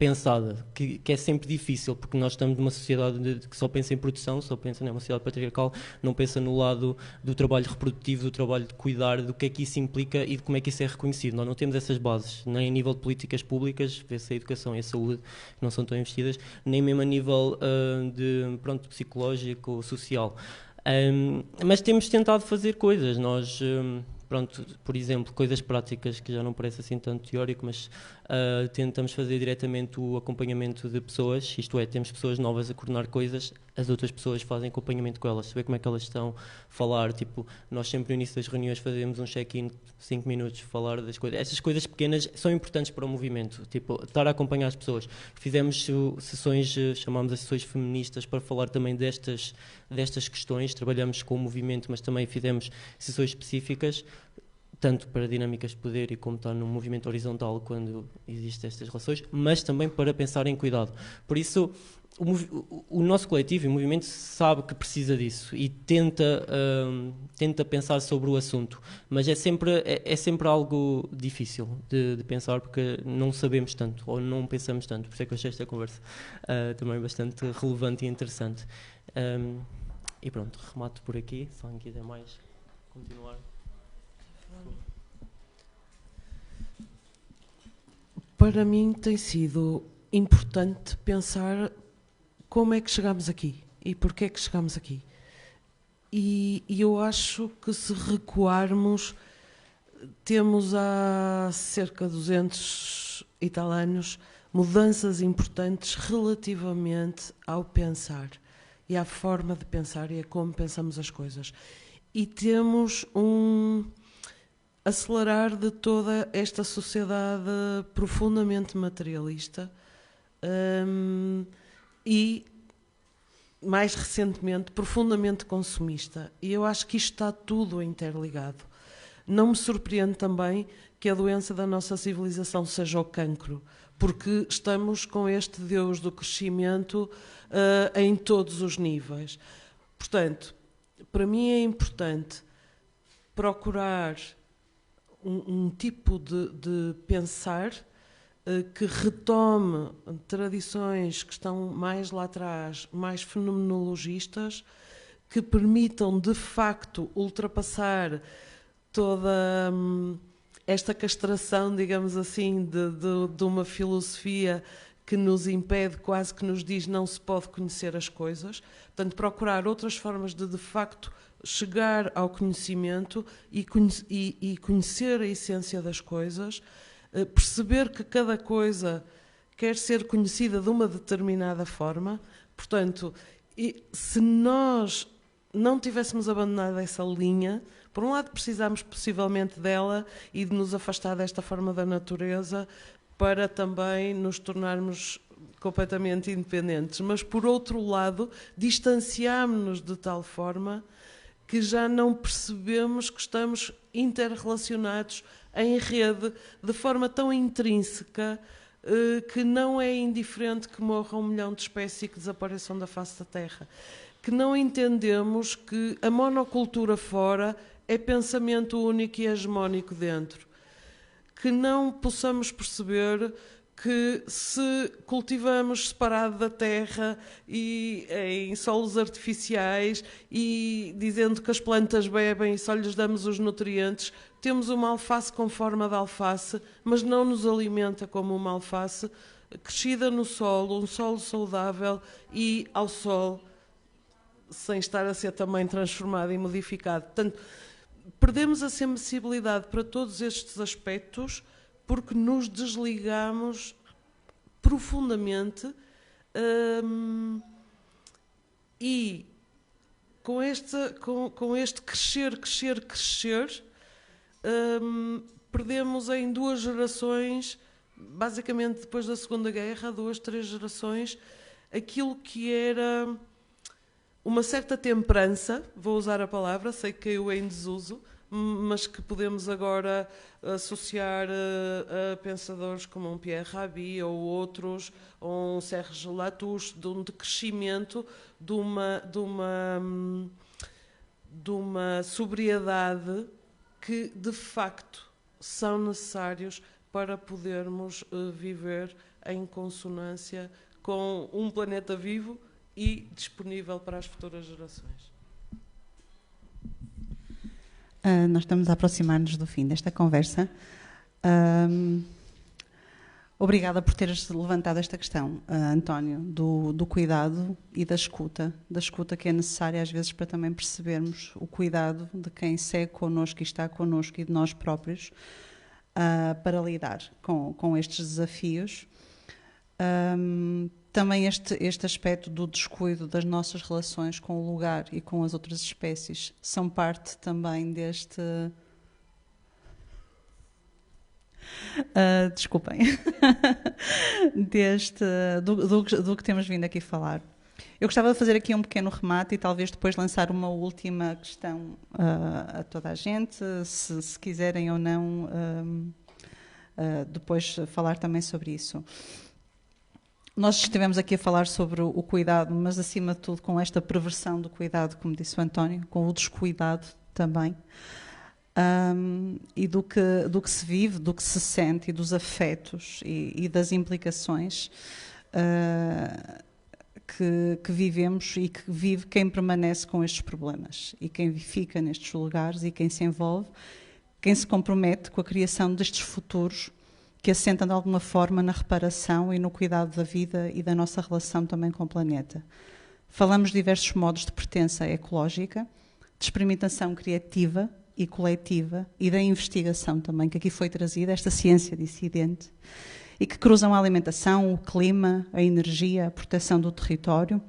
pensada, que é sempre difícil, porque nós estamos numa sociedade que só pensa em produção, só pensa numa sociedade patriarcal, não pensa no lado do trabalho reprodutivo, do trabalho de cuidar, do que é que isso implica e de como é que isso é reconhecido. Nós não temos essas bases, nem a nível de políticas públicas, vê-se a educação e a saúde, que não são tão investidas, nem mesmo a nível psicológico, social. Mas temos tentado fazer coisas, nós... por exemplo, coisas práticas que já não parece assim tanto teórico, mas tentamos fazer diretamente o acompanhamento de pessoas, isto é, temos pessoas novas a coordenar coisas, as outras pessoas fazem acompanhamento com elas, saber como é que elas estão, falar, nós sempre no início das reuniões fazemos um check-in, 5 minutos, falar das coisas, essas coisas pequenas são importantes para o movimento, estar a acompanhar as pessoas. Fizemos sessões, chamámos as sessões feministas para falar também destas questões, trabalhamos com o movimento, mas também fizemos sessões específicas, tanto para dinâmicas de poder e como está no movimento horizontal quando existem estas relações, mas também para pensar em cuidado. Por isso, o nosso coletivo e o movimento sabe que precisa disso e tenta pensar sobre o assunto, mas é sempre algo difícil de pensar porque não sabemos tanto ou não pensamos tanto. Por isso é que eu achei esta conversa também bastante relevante e interessante. E pronto, remato por aqui, se alguém quiser mais continuar. Para mim tem sido importante pensar como é que chegamos aqui e porquê é que chegamos aqui. E eu acho que se recuarmos, temos há cerca de 200 e tal anos mudanças importantes relativamente ao pensar e à forma de pensar e a como pensamos as coisas. E temos um acelerar de toda esta sociedade profundamente materialista e, mais recentemente, profundamente consumista. E eu acho que isto está tudo interligado. Não me surpreende também que a doença da nossa civilização seja o cancro, porque estamos com este Deus do crescimento em todos os níveis. Portanto, para mim é importante procurar um tipo de pensar que retome tradições que estão mais lá atrás, mais fenomenologistas, que permitam de facto ultrapassar toda esta castração, digamos assim, de uma filosofia que nos impede, quase que nos diz não se pode conhecer as coisas. Portanto, procurar outras formas de facto chegar ao conhecimento e conhecer a essência das coisas, perceber que cada coisa quer ser conhecida de uma determinada forma. Portanto, se nós não tivéssemos abandonado essa linha, por um lado precisamos possivelmente dela e de nos afastar desta forma da natureza para também nos tornarmos completamente independentes, mas por outro lado distanciámos-nos de tal forma que já não percebemos que estamos interrelacionados em rede de forma tão intrínseca que não é indiferente que morra 1 milhão de espécies e que desapareçam da face da Terra. Que não entendemos que a monocultura fora é pensamento único e hegemónico dentro. Que não possamos perceber que se cultivamos separado da terra e em solos artificiais e dizendo que as plantas bebem e só lhes damos os nutrientes, temos uma alface com forma de alface, mas não nos alimenta como uma alface, crescida no solo, um solo saudável e ao sol, sem estar a ser também transformado e modificado. Portanto, perdemos a sensibilidade para todos estes aspectos porque nos desligamos profundamente e com este crescer, perdemos em 2 gerações, basicamente depois da Segunda Guerra, 2, 3 gerações, aquilo que era uma certa temperança, vou usar a palavra, sei que caiu em desuso, mas que podemos agora associar a pensadores como um Pierre Rabhi ou outros, ou um Serge Latouche, de um decrescimento, de uma sobriedade que, de facto, são necessários para podermos viver em consonância com um planeta vivo e disponível para as futuras gerações. Nós estamos a aproximar-nos do fim desta conversa. Obrigada por teres levantado esta questão, António, do cuidado e da escuta que é necessária às vezes para também percebermos o cuidado de quem segue connosco e está connosco e de nós próprios para lidar com estes desafios. Também este aspecto do descuido das nossas relações com o lugar e com as outras espécies são parte também deste... desculpem. do que temos vindo aqui falar. Eu gostava de fazer aqui um pequeno remate e talvez depois lançar uma última questão a toda a gente, se quiserem ou não, depois falar também sobre isso. Nós estivemos aqui a falar sobre o cuidado, mas acima de tudo com esta perversão do cuidado, como disse o António, com o descuidado também, e do que se vive, do que se sente e dos afetos e das implicações que vivemos e que vive quem permanece com estes problemas e quem fica nestes lugares e quem se envolve, quem se compromete com a criação destes futuros que assentam de alguma forma na reparação e no cuidado da vida e da nossa relação também com o planeta. Falamos de diversos modos de pertença ecológica, de experimentação criativa e coletiva e da investigação também, que aqui foi trazida, esta ciência dissidente, e que cruzam a alimentação, o clima, a energia, a proteção do território,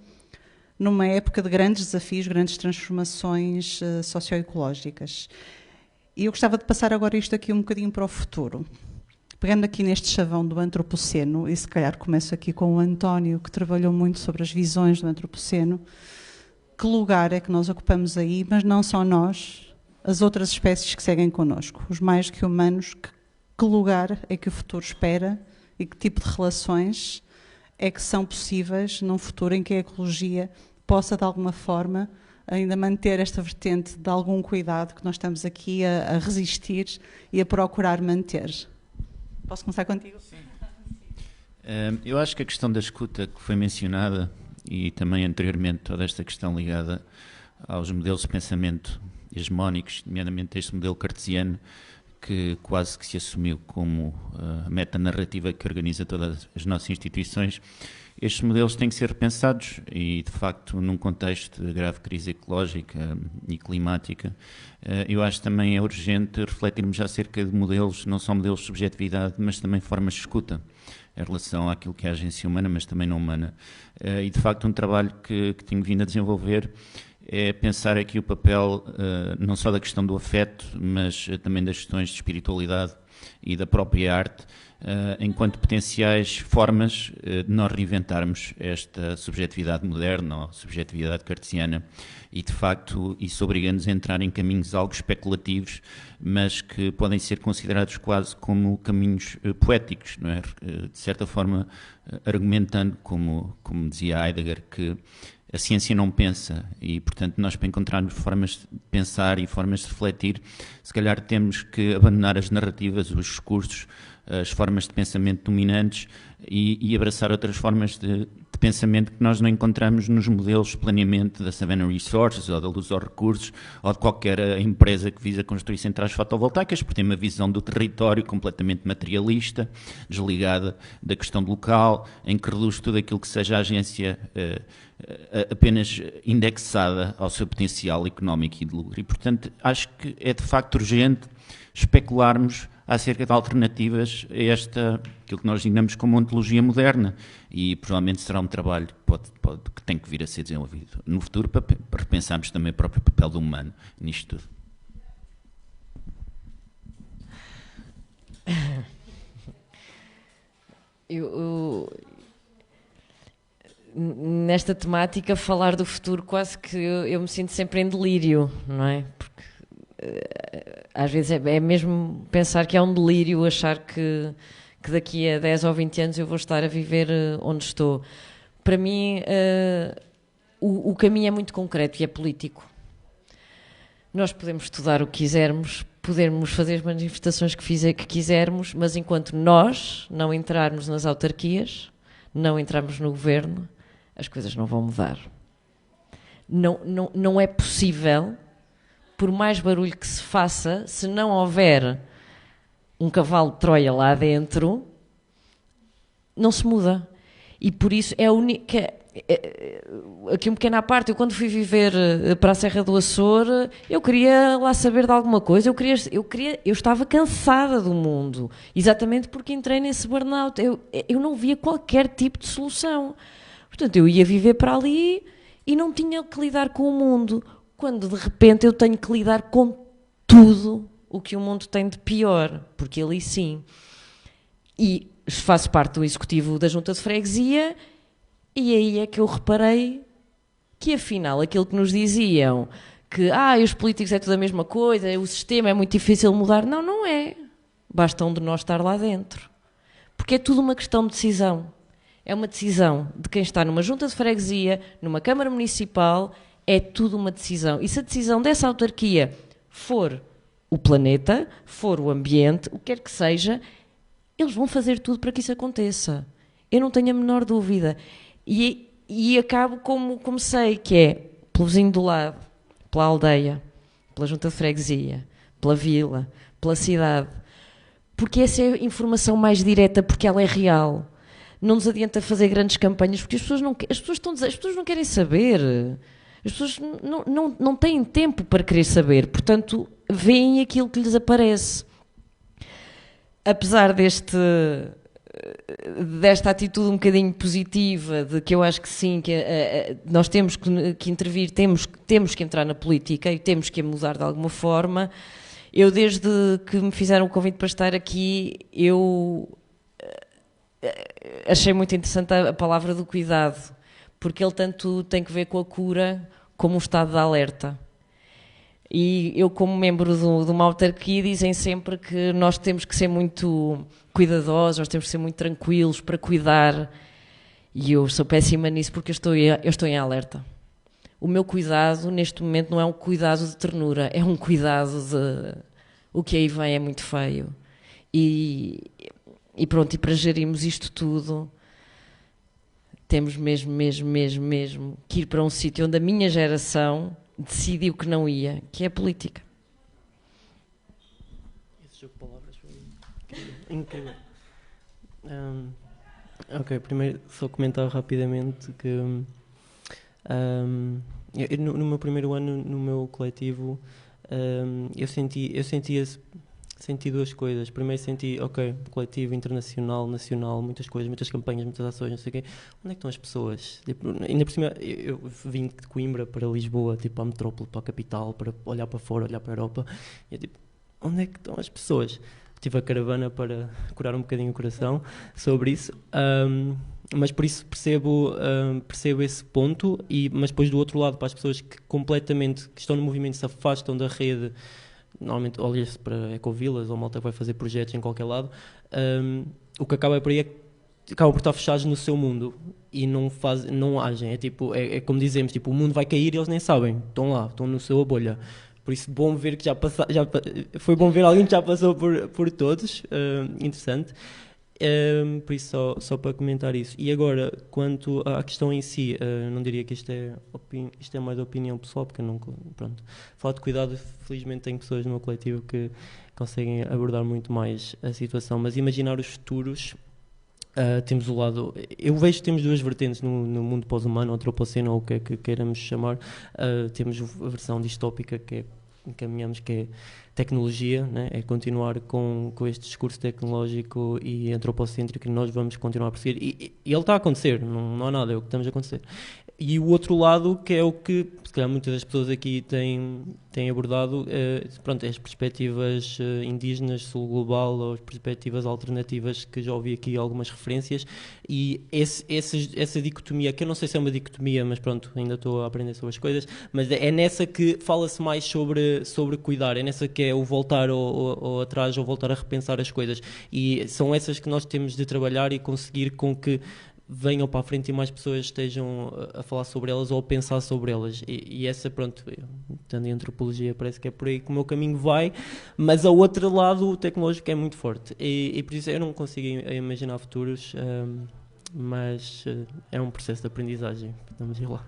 numa época de grandes desafios, grandes transformações socioecológicas. E eu gostava de passar agora isto aqui um bocadinho para o futuro. Pegando aqui neste chavão do antropoceno, e se calhar começo aqui com o António, que trabalhou muito sobre as visões do antropoceno, que lugar é que nós ocupamos aí, mas não só nós, as outras espécies que seguem connosco, os mais que humanos, que lugar é que o futuro espera e que tipo de relações é que são possíveis num futuro em que a ecologia possa, de alguma forma, ainda manter esta vertente de algum cuidado que nós estamos aqui a resistir e a procurar manter. Posso começar contigo? Sim. Eu acho que a questão da escuta que foi mencionada e também anteriormente toda esta questão ligada aos modelos de pensamento hegemónicos, nomeadamente este modelo cartesiano, que quase que se assumiu como a metanarrativa que organiza todas as nossas instituições, estes modelos têm que ser repensados e, de facto, num contexto de grave crise ecológica e climática, eu acho também é urgente refletirmos acerca de modelos, não só modelos de subjetividade, mas também formas de escuta em relação àquilo que é a agência humana, mas também não humana. E, de facto, um trabalho que tenho vindo a desenvolver é pensar aqui o papel não só da questão do afeto, mas também das questões de espiritualidade e da própria arte, enquanto potenciais formas de nós reinventarmos esta subjetividade moderna ou subjetividade cartesiana e, de facto, isso obriga-nos a entrar em caminhos algo especulativos, mas que podem ser considerados quase como caminhos poéticos, não é? De certa forma, argumentando, como dizia Heidegger, que a ciência não pensa e, portanto, nós para encontrarmos formas de pensar e formas de refletir, se calhar temos que abandonar as narrativas, os discursos, as formas de pensamento dominantes e abraçar outras formas de pensamento que nós não encontramos nos modelos de planeamento da Savannah Resources ou da Luz aos Recursos ou de qualquer empresa que visa construir centrais fotovoltaicas, porque tem uma visão do território completamente materialista, desligada da questão local, em que reduz tudo aquilo que seja a agência apenas indexada ao seu potencial económico e de lucro. E, portanto, acho que é de facto urgente especularmos acerca de alternativas a aquilo que nós designamos como ontologia moderna, e provavelmente será um trabalho que tem que vir a ser desenvolvido no futuro para repensarmos também o próprio papel do humano nisto tudo. Nesta temática, falar do futuro, quase que eu me sinto sempre em delírio, não é? Porque às vezes é mesmo pensar que é um delírio achar que daqui a 10 ou 20 anos eu vou estar a viver onde estou. Para mim, o caminho é muito concreto e é político. Nós podemos estudar o que quisermos, podemos fazer as manifestações que quisermos, mas enquanto nós não entrarmos nas autarquias, não entrarmos no governo, as coisas não vão mudar. Não é possível, por mais barulho que se faça, se não houver um cavalo de Troia lá dentro, não se muda. E por isso é a única... Aqui um pequeno à parte, eu quando fui viver para a Serra do Açor, eu queria lá saber de alguma coisa, eu estava cansada do mundo, exatamente porque entrei nesse burnout. Eu não via qualquer tipo de solução. Portanto, eu ia viver para ali e não tinha que lidar com o mundo, quando de repente eu tenho que lidar com tudo o que o mundo tem de pior, porque ali sim. E faço parte do executivo da Junta de Freguesia, e aí é que eu reparei que afinal aquilo que nos diziam, que os políticos é tudo a mesma coisa, o sistema é muito difícil de mudar, não é. Basta um de nós estar lá dentro. Porque é tudo uma questão de decisão. É uma decisão de quem está numa junta de freguesia, numa Câmara Municipal, é tudo uma decisão. E se a decisão dessa autarquia for o planeta, for o ambiente, o que quer que seja, eles vão fazer tudo para que isso aconteça. Eu não tenho a menor dúvida. E acabo como comecei, que é pelo vizinho do lado, pela aldeia, pela junta de freguesia, pela vila, pela cidade. porque essa é a informação mais direta, porque ela é real. Não nos adianta fazer grandes campanhas, porque as pessoas não querem saber. As pessoas não têm tempo para querer saber, portanto, veem aquilo que lhes aparece. Apesar desta atitude um bocadinho positiva, de que eu acho que sim, que nós temos que intervir, temos que entrar na política e temos que a mudar de alguma forma, eu desde que me fizeram o convite para estar aqui, eu achei muito interessante a palavra do cuidado, porque ele tanto tem que ver com a cura como um estado de alerta. E eu, como membro de uma autarquia, dizem sempre que nós temos que ser muito cuidadosos, nós temos que ser muito tranquilos para cuidar. E eu sou péssima nisso porque eu estou em alerta. O meu cuidado, neste momento, não é um cuidado de ternura, é um cuidado de o que aí vem é muito feio. E pronto, e para gerirmos isto tudo, temos mesmo que ir para um sítio onde a minha geração decidiu que não ia, que é a política. Esse jogo de palavras foi incrível. Ok, primeiro só comentar rapidamente que no meu primeiro ano no meu coletivo eu senti duas coisas. Primeiro senti, coletivo, internacional, nacional, muitas coisas, muitas campanhas, muitas ações, não sei o quê. Onde é que estão as pessoas? Tipo, ainda por cima, eu vim de Coimbra para Lisboa, tipo, à metrópole, para a capital, para olhar para fora, olhar para a Europa. E eu, tipo, onde é que estão as pessoas? Tive a caravana para curar um bocadinho o coração sobre isso. Mas por isso percebo esse ponto, mas depois do outro lado, para as pessoas que estão no movimento, se afastam da rede. Normalmente olha-se para ecovilas ou malta que vai fazer projetos em qualquer lado, o que acaba por aí é que acabam por estar fechados no seu mundo e não agem. É tipo, é como dizemos, tipo, o mundo vai cair e eles nem sabem, estão lá, estão no seu bolha. Por isso, bom ver que foi bom ver alguém que já passou por todos, interessante. Por isso, só para comentar isso. E agora, quanto à questão em si, não diria que isto é mais opinião pessoal, porque eu não. Pronto. Falar de cuidado, felizmente tenho pessoas no meu coletivo que conseguem abordar muito mais a situação, mas imaginar os futuros. Temos o lado. Eu vejo que temos duas vertentes no mundo pós-humano, antropoceno, ou o que é que queiramos chamar. Temos a versão distópica, que encaminhamos, que é tecnologia, né? É continuar com este discurso tecnológico e antropocêntrico que nós vamos continuar a perseguir. E ele está a acontecer, não há nada, é o que estamos a acontecer. E o outro lado, que é o que se calhar muitas das pessoas aqui têm abordado, pronto, é as perspectivas indígenas, sul global, ou as perspectivas alternativas, que já ouvi aqui algumas referências, e essa dicotomia, que eu não sei se é uma dicotomia, mas pronto, ainda estou a aprender sobre as coisas, mas é nessa que fala-se mais sobre cuidar, é nessa que é o voltar ou atrás, ou voltar a repensar as coisas, e são essas que nós temos de trabalhar e conseguir com que venham para a frente e mais pessoas estejam a falar sobre elas ou a pensar sobre elas. E essa, pronto, estando em antropologia, parece que é por aí que o meu caminho vai, mas ao outro lado o tecnológico é muito forte. E por isso eu não consigo imaginar futuros, mas é um processo de aprendizagem. Vamos ir lá.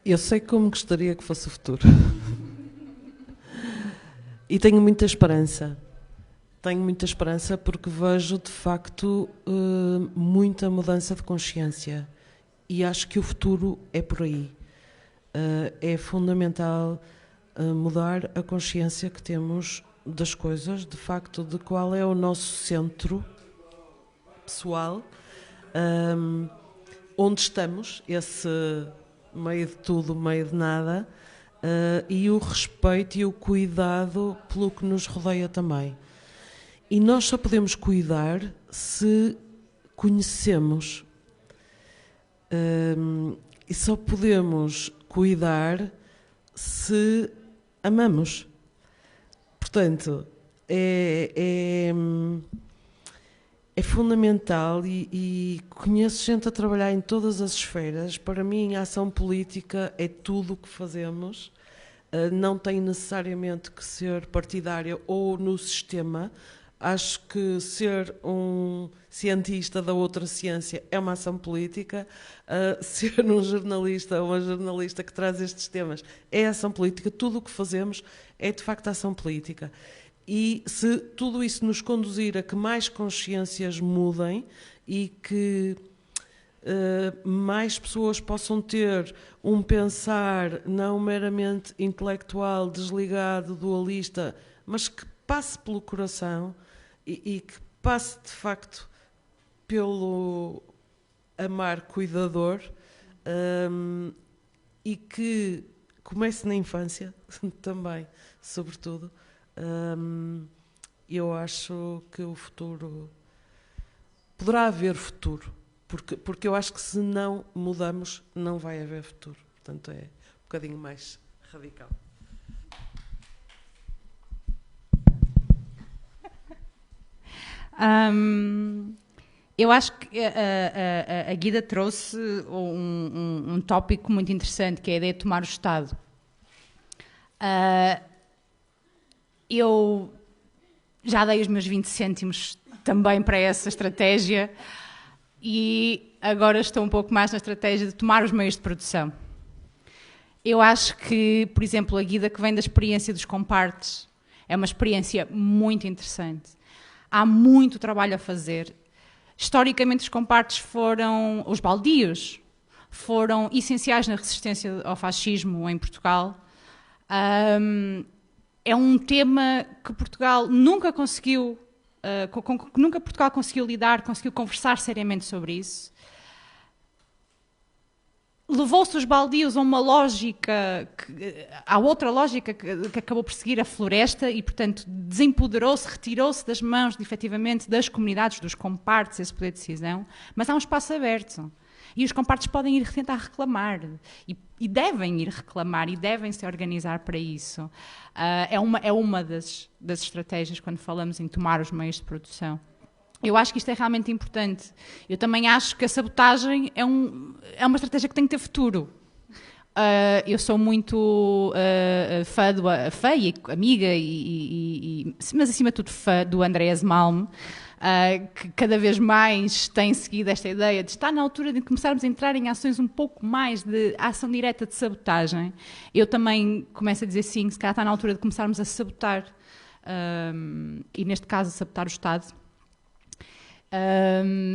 Eu sei como gostaria que fosse o futuro. E tenho muita esperança. Tenho muita esperança porque vejo, de facto, muita mudança de consciência. E acho que o futuro é por aí. É fundamental mudar a consciência que temos das coisas, de facto, de qual é o nosso centro pessoal, onde estamos, esse meio de tudo, meio de nada, e o respeito e o cuidado pelo que nos rodeia também. E nós só podemos cuidar se conhecemos. E só podemos cuidar se amamos. Portanto, é fundamental e conheço gente a trabalhar em todas as esferas. Para mim, a ação política é tudo o que fazemos. Não tem necessariamente que ser partidária ou no sistema. Acho que ser um cientista da outra ciência é uma ação política, ser um jornalista ou uma jornalista que traz estes temas é ação política, tudo o que fazemos é de facto ação política. E se tudo isso nos conduzir a que mais consciências mudem e que mais pessoas possam ter um pensar não meramente intelectual, desligado, dualista, mas que passe pelo coração e que passe de facto pelo amar cuidador, e que comece na infância também, sobretudo. Eu acho que o futuro poderá haver futuro, porque eu acho que se não mudamos não vai haver futuro, portanto é um bocadinho mais radical. Eu acho que a Guida trouxe um tópico muito interessante, que é a ideia de tomar o Estado. Eu já dei os meus 20 cêntimos também para essa estratégia e agora estou um pouco mais na estratégia de tomar os meios de produção. Eu acho que, por exemplo, a Guida que vem da experiência dos compartes é uma experiência muito interessante. Há muito trabalho a fazer. Historicamente, os compartes foram, os baldios, foram essenciais na resistência ao fascismo em Portugal. É um tema que Portugal nunca conseguiu, Portugal conseguiu lidar, conseguiu conversar seriamente sobre isso. Levou-se os baldios a uma lógica, a outra lógica que acabou por seguir a floresta e, portanto, desempoderou-se, retirou-se das mãos, efetivamente, das comunidades, dos compartes, esse poder de decisão, mas há um espaço aberto. E os compartes podem ir tentar reclamar, e devem ir reclamar, e devem se organizar para isso. É uma das estratégias quando falamos em tomar os meios de produção. Eu acho que isto é realmente importante. Eu também acho que a sabotagem é uma estratégia que tem que ter futuro. Eu sou muito fã e amiga, mas acima de tudo fã do Andreas Malm, que cada vez mais tem seguido esta ideia de estar na altura de começarmos a entrar em ações um pouco mais de ação direta de sabotagem. Eu também começo a dizer sim, se calhar está na altura de começarmos a sabotar, e neste caso a sabotar o Estado.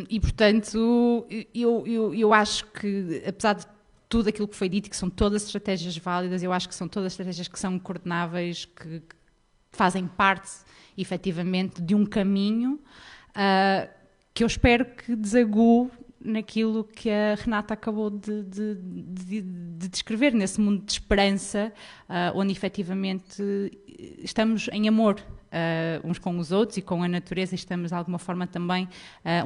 E portanto eu acho que, apesar de tudo aquilo que foi dito, que são todas estratégias válidas, eu acho que são todas estratégias que são coordenáveis, que fazem parte efetivamente de um caminho que eu espero que desague naquilo que a Renata acabou de descrever, nesse mundo de esperança, onde efetivamente estamos em amor uns com os outros e com a natureza, e estamos de alguma forma também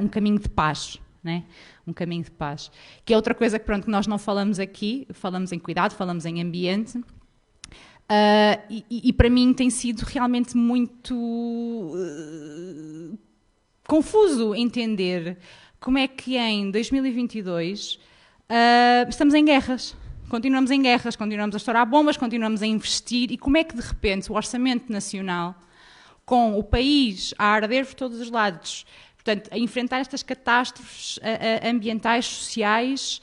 um caminho de paz, né? Um caminho de paz, que é outra coisa que, pronto, que nós não falamos aqui. Falamos em cuidado, falamos em ambiente, e para mim tem sido realmente muito confuso entender como é que em 2022 estamos em guerras. Continuamos em guerras, continuamos a estourar bombas, continuamos a investir, e como é que de repente o orçamento nacional, com o país a arder por todos os lados, portanto, a enfrentar estas catástrofes ambientais, sociais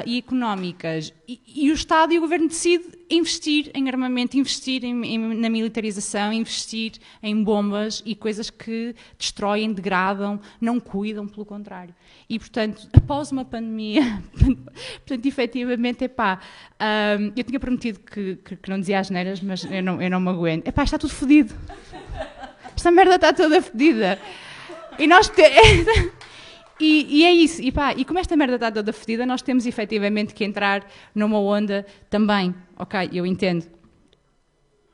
e económicas, e o Estado e o Governo decidem investir em armamento, investir na militarização, investir em bombas e coisas que destroem, degradam, não cuidam, pelo contrário. E, portanto, após uma pandemia, portanto, efetivamente, eu tinha prometido que não dizia asneiras, mas eu não me aguento. Está tudo fodido. Esta merda está toda fedida. E nós e é isso. E como esta merda está toda fedida, nós temos efetivamente que entrar numa onda também. Ok, eu entendo.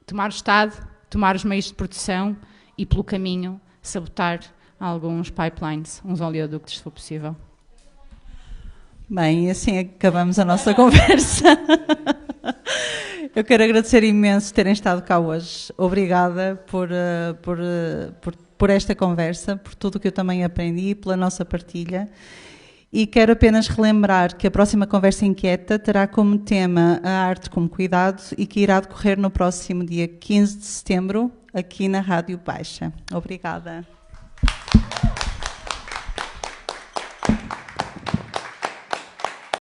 Tomar o Estado, tomar os meios de produção e, pelo caminho, sabotar alguns pipelines, uns oleoductos, se for possível. Bem, assim acabamos a nossa conversa. Eu quero agradecer imenso terem estado cá hoje. Obrigada por esta conversa, por tudo o que eu também aprendi, pela nossa partilha. E quero apenas relembrar que a próxima Conversa Inquieta terá como tema a arte como cuidado e que irá decorrer no próximo dia 15 de setembro, aqui na Rádio Baixa. Obrigada.